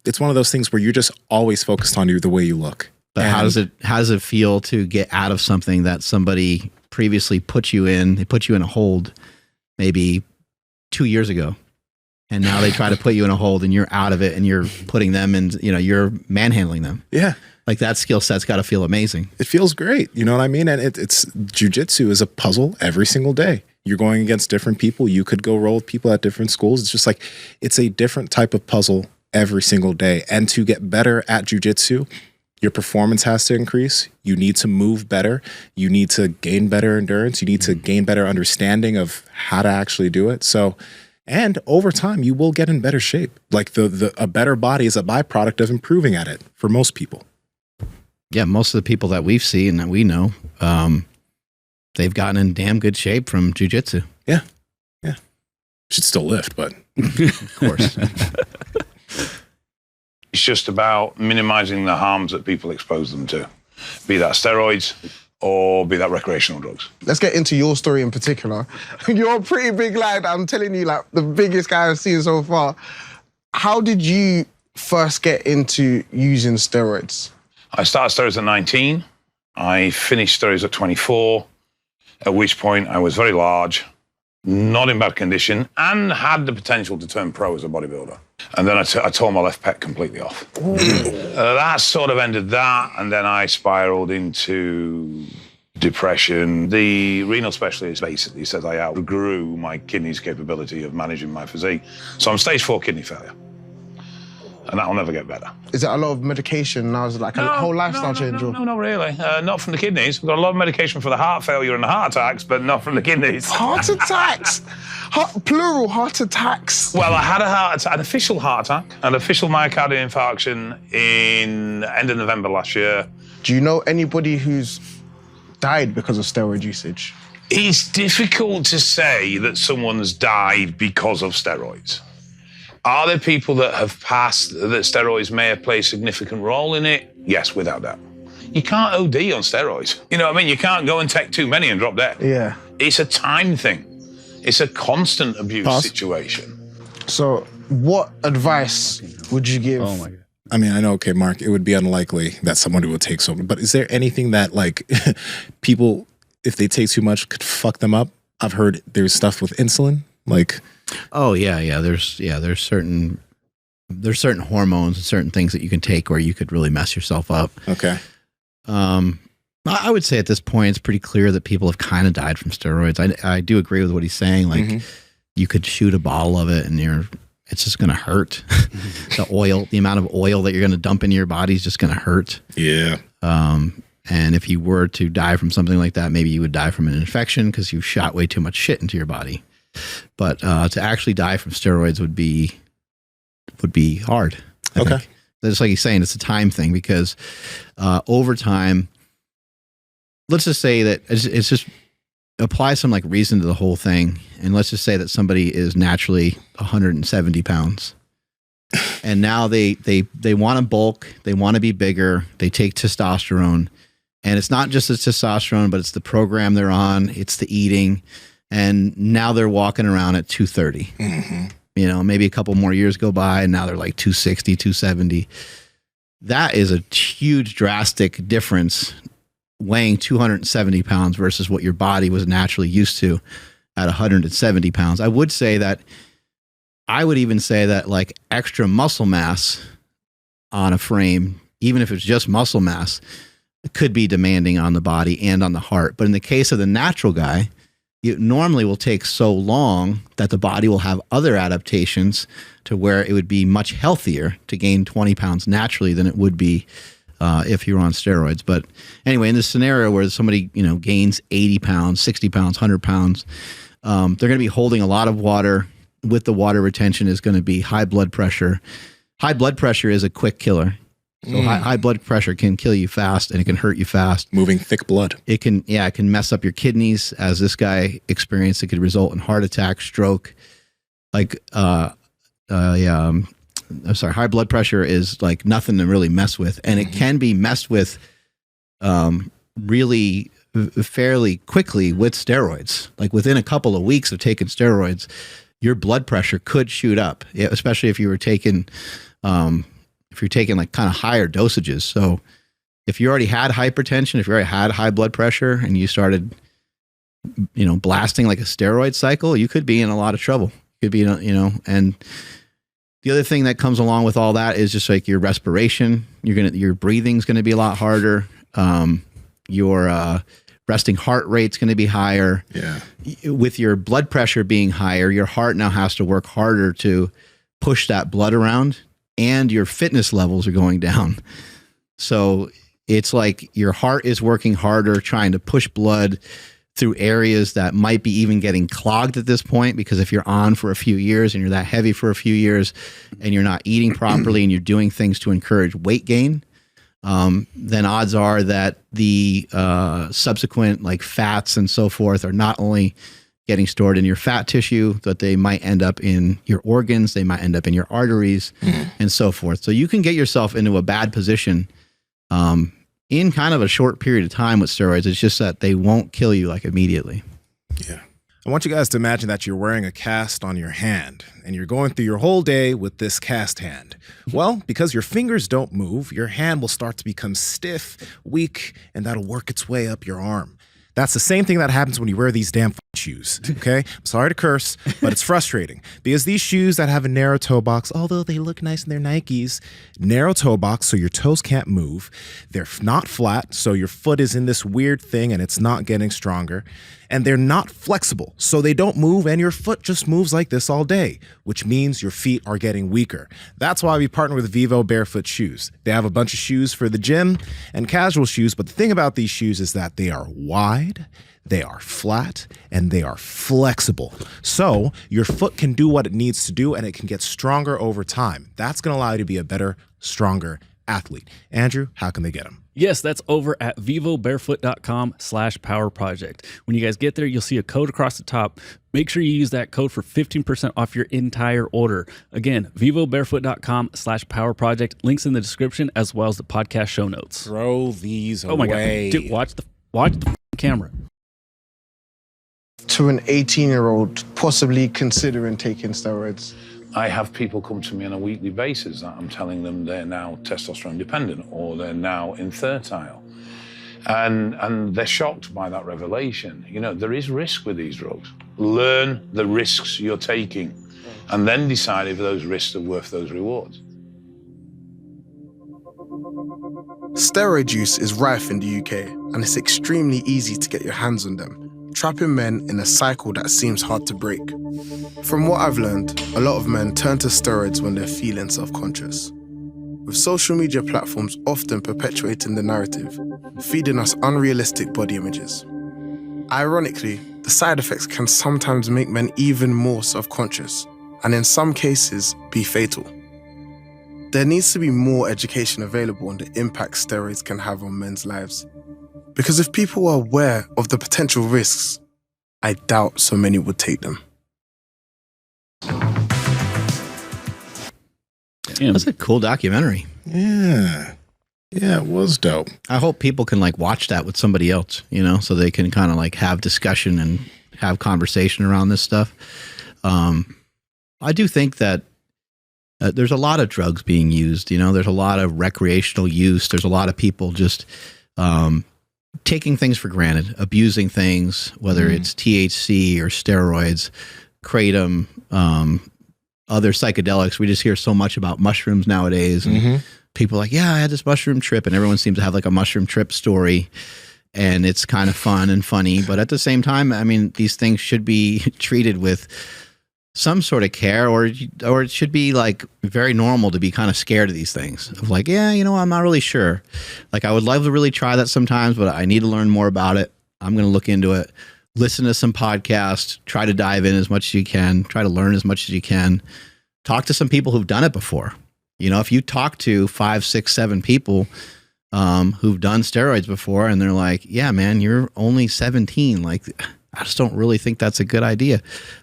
it's one of those things where you're just always focused on the way you look. But how does it feel to get out of something that somebody previously put you in? They put you in a hold maybe 2 years ago, and now they try to put you in a hold and you're out of it and you're putting them in, you're manhandling them. Yeah. Like that skill set's got to feel amazing. It feels great. You know what I mean? And it's jiu-jitsu is a puzzle every single day. You're going against different people. You could go roll with people at different schools. It's just like, it's a different type of puzzle every single day. And to get better at jiu-jitsu, your performance has to increase. You need to move better. You need to gain better endurance. You need to gain better understanding of how to actually do it. So, and over time, you will get in better shape. Like a better body is a byproduct of improving at it for most people. Yeah, most of the people that we've seen and that we know, they've gotten in damn good shape from jiu-jitsu. Yeah. Should still lift, but of course. It's just about minimizing the harms that people expose them to, be that steroids or be that recreational drugs. Let's get into your story in particular. You're a pretty big lad. I'm telling you, like the biggest guy I've seen so far. How did you first get into using steroids? I started steroids at 19. I finished steroids at 24, at which point I was very large, not in bad condition, and had the potential to turn pro as a bodybuilder. And then I tore my left pec completely off. That sort of ended that, and then I spiraled into depression. The renal specialist basically said I outgrew my kidney's capability of managing my physique. So I'm stage 4 kidney failure. And that'll never get better. Is it a lot of medication now? Is it like a whole lifestyle change? No, not really. Not from the kidneys. We've got a lot of medication for the heart failure and the heart attacks, but not from the kidneys. Heart attacks? Plural heart attacks? Well, I had an official heart attack, an official myocardial infarction in end of November last year. Do you know anybody who's died because of steroid usage? It's difficult to say that someone's died because of steroids. Are there people that have passed that steroids may have played a significant role in it? Yes, without doubt. You can't OD on steroids. You know what I mean? You can't go and take too many and drop dead. Yeah. It's a time thing. It's a constant abuse situation. So what advice would you give? Oh my God. I mean, I know, okay, Mark, it would be unlikely that somebody would take so, but is there anything that like people, if they take too much, could fuck them up? I've heard there's stuff with insulin, like. Oh yeah. There's certain hormones and certain things that you can take where you could really mess yourself up. Okay. I would say at this point, it's pretty clear that people have kind of died from steroids. I do agree with what he's saying. Like you could shoot a bottle of it and it's just going to hurt. The amount of oil that you're going to dump into your body is just going to hurt. Yeah. And if you were to die from something like that, maybe you would die from an infection because you shot way too much shit into your body. But to actually die from steroids would be hard. I think. Just like he's saying, it's a time thing because over time, let's just say that it's just apply some like reason to the whole thing. And let's just say that somebody is naturally 170 pounds and now they want to bulk. They want to be bigger. They take testosterone, and it's not just the testosterone, but it's the program they're on. It's the eating. And now they're walking around at 230. You know, maybe a couple more years go by and now they're like 260, 270. That is a huge drastic difference, weighing 270 pounds versus what your body was naturally used to at 170 pounds. I would even say that like extra muscle mass on a frame, even if it's just muscle mass, could be demanding on the body and on the heart. But in the case of the natural guy, it normally will take so long that the body will have other adaptations to where it would be much healthier to gain 20 pounds naturally than it would be if you were on steroids. But anyway, in this scenario where somebody, gains 80 pounds, 60 pounds, 100 pounds, they're going to be holding a lot of water. With the water retention is going to be high blood pressure. High blood pressure is a quick killer. So high blood pressure can kill you fast and it can hurt you fast. Moving thick blood. It can mess up your kidneys, as this guy experienced. It could result in heart attack, stroke. High blood pressure is like nothing to really mess with. And it can be messed with really fairly quickly with steroids. Like within a couple of weeks of taking steroids, your blood pressure could shoot up, especially if you were taking like kind of higher dosages. So if you already had hypertension, if you already had high blood pressure and you started, blasting like a steroid cycle, you could be in a lot of trouble. Could be, and the other thing that comes along with all that is just like your respiration. Your breathing's going to be a lot harder. Your resting heart rate's going to be higher. Yeah. With your blood pressure being higher, your heart now has to work harder to push that blood around, and your fitness levels are going down. So it's like your heart is working harder trying to push blood through areas that might be even getting clogged at this point, because if you're on for a few years and you're that heavy for a few years and you're not eating properly and you're doing things to encourage weight gain, then odds are that the subsequent like fats and so forth are not only getting stored in your fat tissue, but they might end up in your organs, they might end up in your arteries, and so forth. So you can get yourself into a bad position in kind of a short period of time with steroids. It's just that they won't kill you like immediately. Yeah. I want you guys to imagine that you're wearing a cast on your hand and you're going through your whole day with this cast hand. Well, because your fingers don't move, your hand will start to become stiff, weak, and that'll work its way up your arm. That's the same thing that happens when you wear these damn shoes, okay? I'm sorry to curse, but it's frustrating because these shoes that have a narrow toe box, although they look nice and they're Nikes, narrow toe box so your toes can't move. They're not flat, so your foot is in this weird thing and it's not getting stronger. And they're not flexible, so they don't move and your foot just moves like this all day, which means your feet are getting weaker. That's why we partner with Vivo Barefoot shoes. They have a bunch of shoes for the gym and casual shoes, but the thing about these shoes is that they are wide, they are flat, and they are flexible. So your foot can do what it needs to do and it can get stronger over time. That's gonna allow you to be a better, stronger athlete. Andrew, how can they get them? Yes, that's over at vivobarefoot.com/powerproject. When you guys get there, you'll see a code across the top. Make sure you use that code for 15% off your entire order. Again, vivobarefoot.com/powerproject. Links in the description as well as the podcast show notes. Throw these away. Oh my God. Dude, watch the camera. To an 18-year-old possibly considering taking steroids? I have people come to me on a weekly basis that I'm telling them they're now testosterone dependent or they're now infertile. And they're shocked by that revelation. You know, there is risk with these drugs. Learn the risks you're taking and then decide if those risks are worth those rewards. Steroid use is rife in the UK, and it's extremely easy to get your hands on them, trapping men in a cycle that seems hard to break. From what I've learned, a lot of men turn to steroids when they're feeling self-conscious, with social media platforms often perpetuating the narrative, feeding us unrealistic body images. Ironically, the side effects can sometimes make men even more self-conscious, and in some cases, be fatal. There needs to be more education available on the impact steroids can have on men's lives. Because if people are aware of the potential risks, I doubt so many would take them. That's a cool documentary. Yeah. Yeah, it was dope. I hope people can like watch that with somebody else, you know, so they can kind of like have discussion and have conversation around this stuff. I do think that there's a lot of drugs being used, you know, there's a lot of recreational use. There's a lot of people just taking things for granted, abusing things, whether it's THC or steroids, kratom, other psychedelics. We just hear so much about mushrooms nowadays. And people are like, yeah, I had this mushroom trip, and everyone seems to have like a mushroom trip story. And it's kind of fun and funny. But at the same time, I mean, these things should be treated with some sort of care, or it should be like very normal to be kind of scared of these things. Of like, yeah, you know, I'm not really sure. Like, I would love to really try that sometimes, but I need to learn more about it. I'm going to look into it, listen to some podcasts, try to dive in as much as you can, try to learn as much as you can, talk to some people who've done it before. You know, if you talk to 5, 6, 7 people who've done steroids before, and they're like, yeah, man, you're only 17. Like, I just don't really think that's a good idea.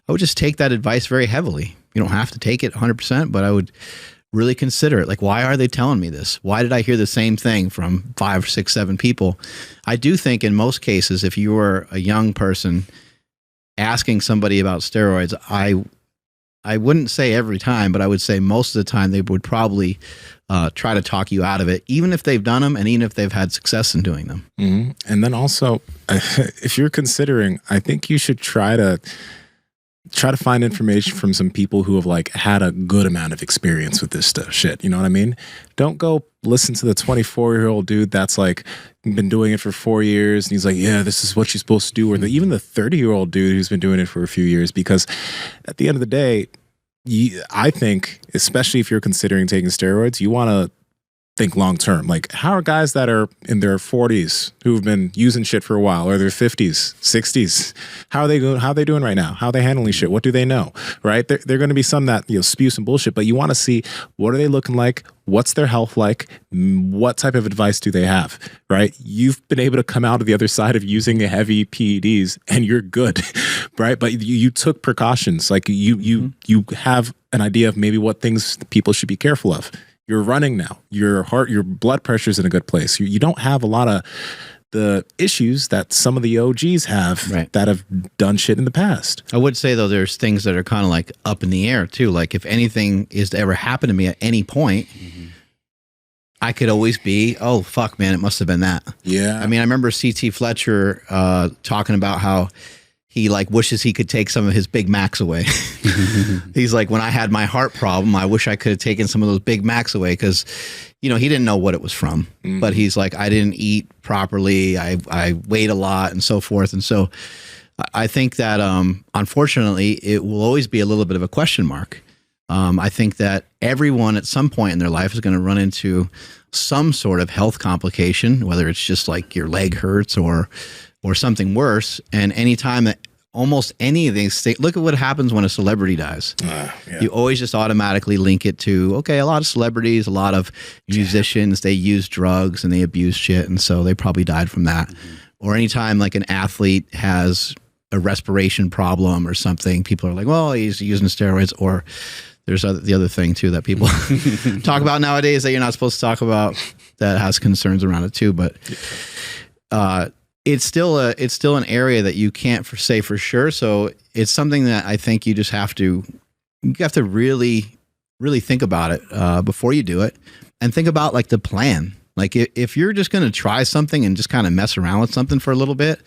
I would just take that advice very heavily. You don't have to take it 100%, but I would really consider it. Like, why are they telling me this? Why did I hear the same thing from 5, 6, 7 people? I do think in most cases, if you were a young person asking somebody about steroids, I wouldn't say every time, but I would say most of the time they would probably try to talk you out of it, even if they've done them and even if they've had success in doing them. And then also, if you're considering, I think you should try to find information from some people who have like had a good amount of experience with this stuff shit. You know what I mean? Don't go listen to the 24-year-old dude that's like been doing it for 4 years and he's like, yeah, this is what you're supposed to do. Or even the 30-year-old dude who's been doing it for a few years, because at the end of the day, I think, especially if you're considering taking steroids, you want to think long term. Like, how are guys that are in their 40s who've been using shit for a while, or their 50s, 60s, how are they doing right now? How are they handling shit? What do they know? Right? They're going to be some that, you know, spew some bullshit, but you want to see, what are they looking like? What's their health like? What type of advice do they have? Right? You've been able to come out of the other side of using heavy PEDs and you're good, right? But you took precautions. Like you have an idea of maybe what things people should be careful of. You're running now. Your blood pressure is in a good place. You don't have a lot of the issues that some of the OGs have that have done shit in the past. I would say, though, there's things that are kind of like up in the air, too. Like, if anything is to ever happen to me at any point, I could always be, oh, fuck, man, it must have been that. Yeah. I mean, I remember C.T. Fletcher talking about how he like wishes he could take some of his Big Macs away. He's like, when I had my heart problem, I wish I could have taken some of those Big Macs away, because, you know, he didn't know what it was from. But he's like, I didn't eat properly. I weighed a lot and so forth. And so I think that unfortunately, it will always be a little bit of a question mark. I think that everyone at some point in their life is going to run into some sort of health complication, whether it's just like your leg hurts or something worse. And anytime that almost any of these things. Look at what happens when a celebrity dies. You always just automatically link it to, okay, a lot of celebrities, a lot of musicians, they use drugs and they abuse shit, and so they probably died from that. Or anytime like an athlete has a respiration problem or something, people are like, well, he's using steroids. Or there's the other thing too that people talk about nowadays that you're not supposed to talk about that has concerns around it too. But it's still an area that you can't say for sure. So it's something that I think you just have to really think about it before you do it, and think about like the plan. Like if you're just going to try something and just kind of mess around with something for a little bit,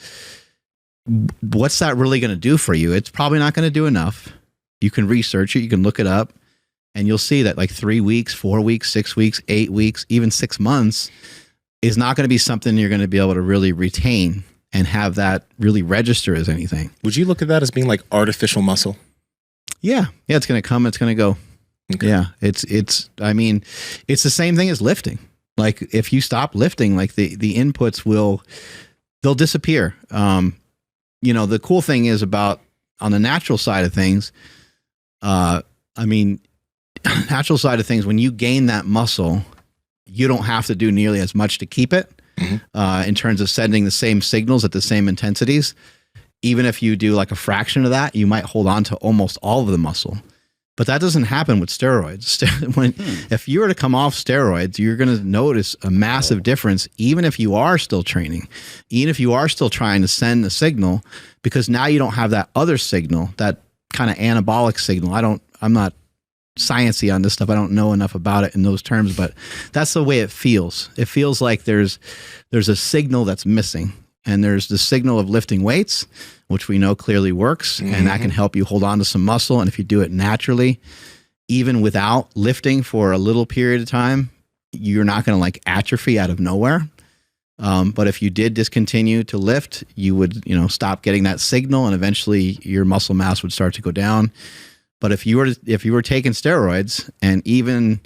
what's that really going to do for you? It's probably not going to do enough. You can research it, you can look it up, and you'll see that like 3 weeks, 4 weeks, 6 weeks, 8 weeks, even 6 months is not going to be something you're going to be able to really retain and have that really register as anything. Would you look at that as being like artificial muscle? Yeah, it's going to come, it's going to go. Okay. Yeah, I mean, it's the same thing as lifting. Like if you stop lifting, like the inputs they'll disappear. The cool thing is about on the natural side of things, natural side of things, when you gain that muscle, you don't have to do nearly as much to keep it in terms of sending the same signals at the same intensities. Even if you do like a fraction of that, you might hold on to almost all of the muscle. But that doesn't happen with steroids. If you were to come off steroids, you're going to notice a massive difference, even if you are still training, even if you are still trying to send a signal, because now you don't have that other signal, that kind of anabolic signal. I'm not sciencey on this stuff. I don't know enough about it in those terms, but that's the way it feels. It feels like there's a signal that's missing. And there's the signal of lifting weights, which we know clearly works, and that can help you hold on to some muscle. And if you do it naturally, even without lifting for a little period of time, you're not going to like atrophy out of nowhere. But if you did discontinue to lift, you would, stop getting that signal, and eventually your muscle mass would start to go down. But if you were taking steroids, and even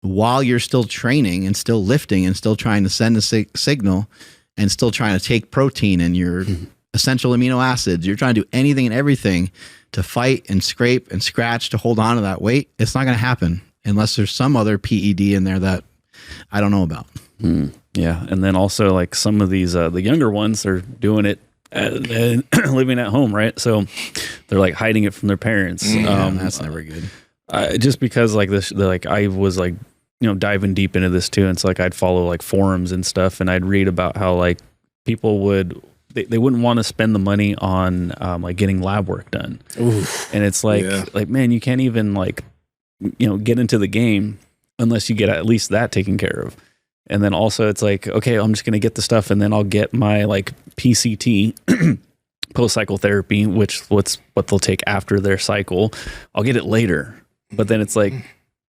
while you're still training and still lifting and still trying to send a signal, and still trying to take protein and your essential amino acids, you're trying to do anything and everything to fight and scrape and scratch to hold on to that weight, it's not going to happen unless there's some other PED in there that I don't know about. Yeah. And then also like some of these, the younger ones are doing it living at home, right? So they're like hiding it from their parents. That's never good. Just because like this, I was like, diving deep into this too. And it's like, I'd follow like forums and stuff, and I'd read about how like people they wouldn't want to spend the money on like getting lab work done. Oof. And it's like, man, you can't even like, get into the game unless you get at least that taken care of. And then also it's like, okay, I'm just going to get the stuff, and then I'll get my like PCT post-cycle therapy, which what they'll take after their cycle. I'll get it later. But then it's like,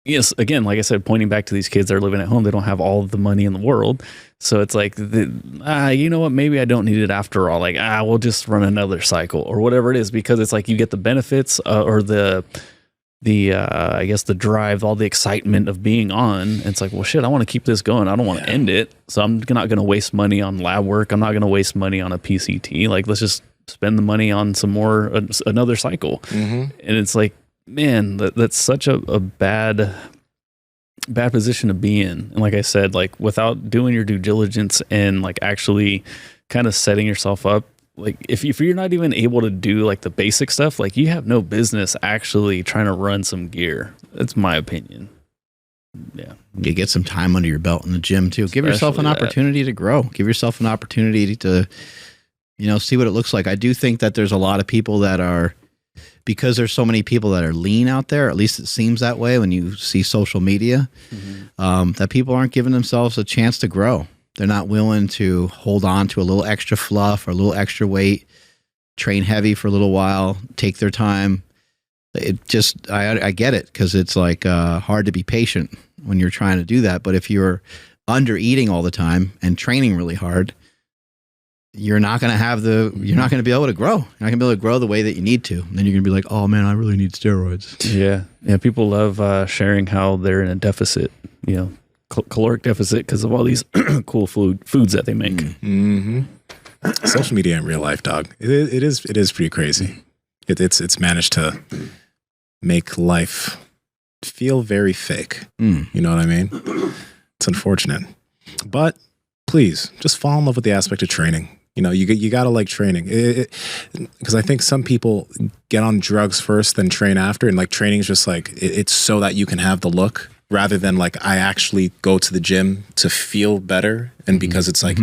yes, again, like I said, pointing back to these kids that are living at home, they don't have all of the money in the world. So it's like, you know what, maybe I don't need it after all. Like, we'll just run another cycle or whatever it is, because it's like you get the benefits or I guess the drive, all the excitement of being on. And it's like, well, shit, I want to keep this going. I don't want to end it. So I'm not going to waste money on lab work. I'm not going to waste money on a PCT. Like, let's just spend the money on some more, another cycle. And it's like, man, that's such a bad position to be in. And like I said, like without doing your due diligence and like actually kind of setting yourself up, like if you're not even able to do like the basic stuff, like you have no business actually trying to run some gear. That's my opinion. Yeah. You get some time under your belt in the gym too. Give yourself an opportunity to grow. Give yourself an opportunity to, see what it looks like. I do think that there's a lot of people that are, because there's so many people that are lean out there, at least it seems that way when you see social media, that people aren't giving themselves a chance to grow. They're not willing to hold on to a little extra fluff or a little extra weight, train heavy for a little while, take their time. It just, I get it, because it's like hard to be patient when you're trying to do that. But if you're under eating all the time and training really hard, you're not going to be able to grow. You're not going to be able to grow the way that you need to. And then you're going to be like, oh man, I really need steroids. Yeah. Yeah. People love sharing how they're in a deficit, caloric deficit because of all these cool foods that they make. Social media in real life, dog. It is pretty crazy. It's managed to make life feel very fake. You know what I mean? It's unfortunate. But please just fall in love with the aspect of training. You know, you got to like training, because I think some people get on drugs first, then train after. And like training is just like, it's so that you can have the look, rather than like, I actually go to the gym to feel better. And because it's like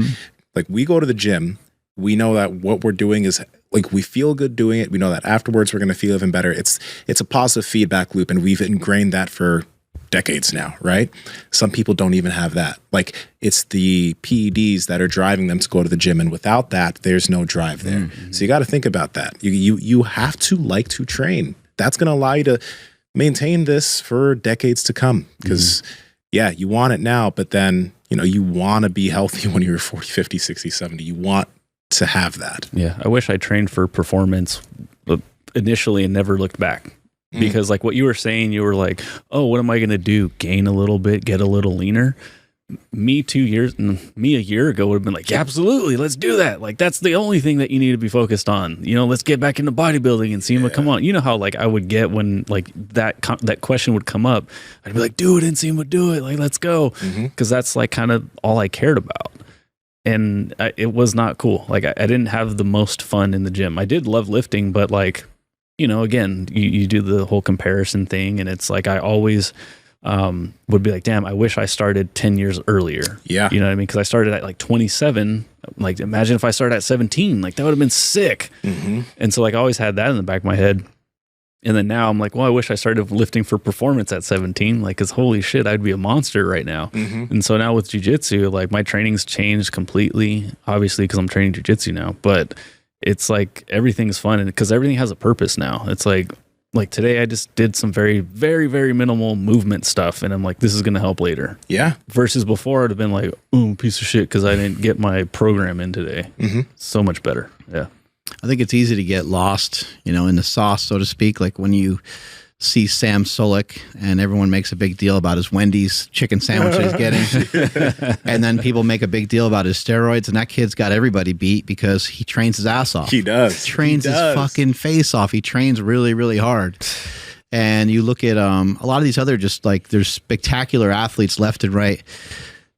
we go to the gym, we know that what we're doing is like, we feel good doing it. We know that afterwards we're going to feel even better. It's a positive feedback loop. And we've ingrained that for decades now, right? Some people don't even have that. Like, it's the PEDs that are driving them to go to the gym, and without that, there's no drive there. So you got to think about that. You have to like to train. That's going to allow you to maintain this for decades to come. Because yeah, you want it now, but then, you know, you want to be healthy when you're 40, 50, 60, 70. You want to have that. Yeah, I wish I trained for performance initially and never looked back. Because like what you were saying, you were like, oh, what am I going to do? Gain a little bit, get a little leaner. Me a year ago would have been like, yeah, absolutely, let's do that. Like, that's the only thing that you need to be focused on. You know, let's get back into bodybuilding. And Nsima, come on. You know how like I would get when like that question would come up. I'd be like, do it, Nsima, do it. Like, let's go. Because that's like kind of all I cared about. And it was not cool. Like I didn't have the most fun in the gym. I did love lifting, but like, you know, again, you do the whole comparison thing, and it's like I always would be like, damn, I wish I started 10 years earlier. Yeah. You know what I mean? Because I started at like 27. Like, imagine if I started at 17. Like, that would have been sick. And so, like, I always had that in the back of my head. And then now I'm like, well, I wish I started lifting for performance at 17. Like, because holy shit, I'd be a monster right now. And so now with jiu-jitsu, like, my training's changed completely, obviously, because I'm training jiu-jitsu now. But it's like everything's fun, and because everything has a purpose now. It's like today I just did some very, very, very minimal movement stuff, and I'm like, this is going to help later. Yeah. Versus before, I'd have been like, ooh, piece of shit, because I didn't get my program in today. So much better. Yeah. I think it's easy to get lost, you know, in the sauce, so to speak. Like when you see Sam Sulek and everyone makes a big deal about his Wendy's chicken sandwich that he's getting. And then people make a big deal about his steroids, and that kid's got everybody beat because he trains his ass off. He does. He trains his fucking face off. He trains really, really hard. And you look at a lot of these other, just like, there's spectacular athletes left and right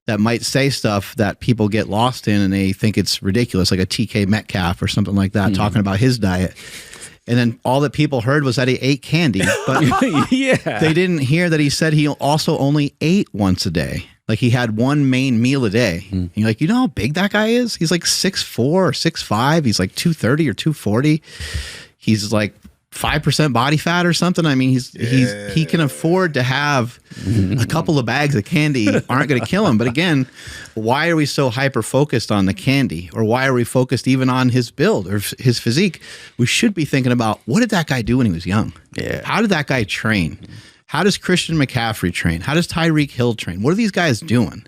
that might say stuff that people get lost in, and they think it's ridiculous, like a TK Metcalf or something like that, talking about his diet. And then all that people heard was that he ate candy, but they didn't hear that he said he also only ate once a day. Like, he had one main meal a day. And you're like, you know how big that guy is? He's like 6'4" or 6'5". He's like 230 or 240. He's like 5% body fat or something. I mean, he can afford to have a couple of bags of candy aren't going to kill him. But again, why are we so hyper focused on the candy, or why are we focused even on his build or his physique? We should be thinking about, what did that guy do when he was young? How did that guy train? How does Christian McCaffrey train? How does Tyreek Hill train? What are these guys doing?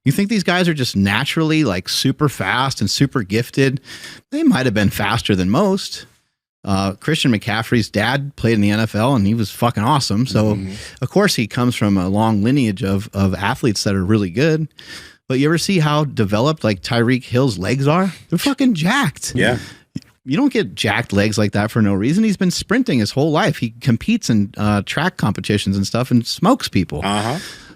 You think these guys are just naturally like super fast and super gifted? They might have been faster than most. Christian McCaffrey's dad played in the NFL, and he was fucking awesome. So of course he comes from a long lineage of athletes that are really good. But you ever see how developed like Tyreek Hill's legs are? They're fucking jacked. Yeah. You don't get jacked legs like that for no reason. He's been sprinting his whole life. He competes in track competitions and stuff and smokes people.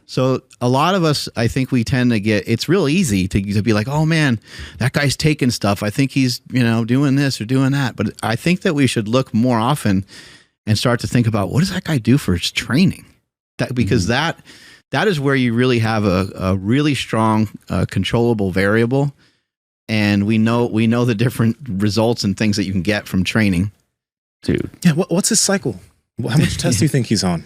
So a lot of us, I think we tend to get, it's real easy to be like, oh man, that guy's taking stuff. I think he's, you know, doing this or doing that. But I think that we should look more often and start to think about, what does that guy do for his training? Because that is where you really have a really strong controllable variable. And we know the different results and things that you can get from training. Dude. Yeah. What's his cycle? How much test do you think he's on?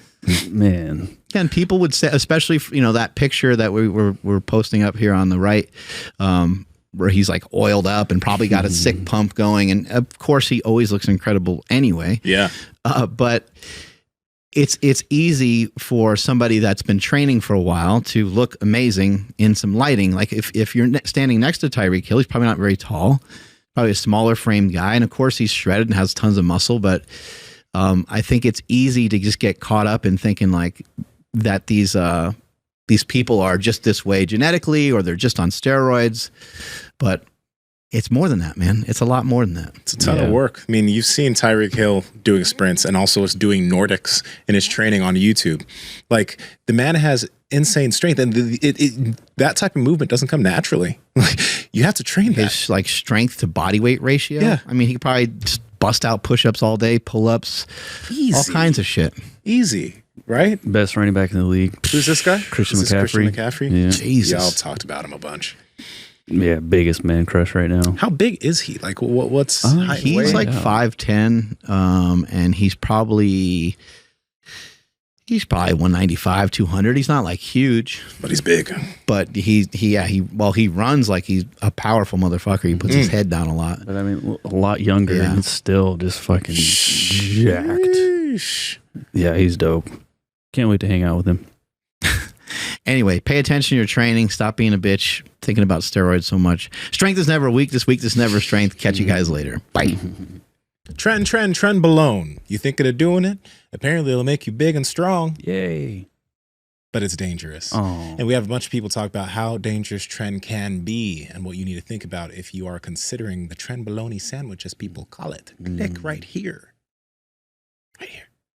Man. And people would say, especially, you know, that picture that we're posting up here on the right, where he's like oiled up and probably got a sick pump going. And of course he always looks incredible anyway. Yeah. But it's easy for somebody that's been training for a while to look amazing in some lighting. Like if you're standing next to Tyreek Hill, he's probably not very tall, probably a smaller framed guy. And of course he's shredded and has tons of muscle, but I think it's easy to just get caught up in thinking like that these people are just this way genetically, or they're just on steroids. But It's more than that, man. It's a lot more than that. It's a ton of work. I mean, you've seen Tyreek Hill doing sprints and also is doing Nordics in his training on YouTube. Like, the man has insane strength, and that type of movement doesn't come naturally. You have to train that. His like strength to body weight ratio. Yeah. I mean, he could probably just bust out push-ups all day, pull-ups, all kinds of shit. Easy, right? Best running back in the league. Who's this guy? Christian Is this McCaffrey. Christian McCaffrey? Yeah. Jesus. Y'all talked about him a bunch. Yeah, biggest man crush right now. How big is he? Like, what's height and He's weight? like 5'10", and he's probably 195, 200. He's not like huge, but he's big. But he runs like he's a powerful motherfucker. He puts his head down a lot. But I mean, a lot younger and still just fucking jacked. Yeah, he's dope. Can't wait to hang out with him. Anyway, pay attention to your training. Stop being a bitch, thinking about steroids so much. Strength is never weakness. Weakness is never strength. Catch you guys later. Bye. Trenbolone. You thinking of doing it? Apparently it'll make you big and strong. Yay. But it's dangerous. Oh. And we have a bunch of people talk about how dangerous Tren can be and what you need to think about if you are considering the Trenbolone sandwich, as people call it. Click right here.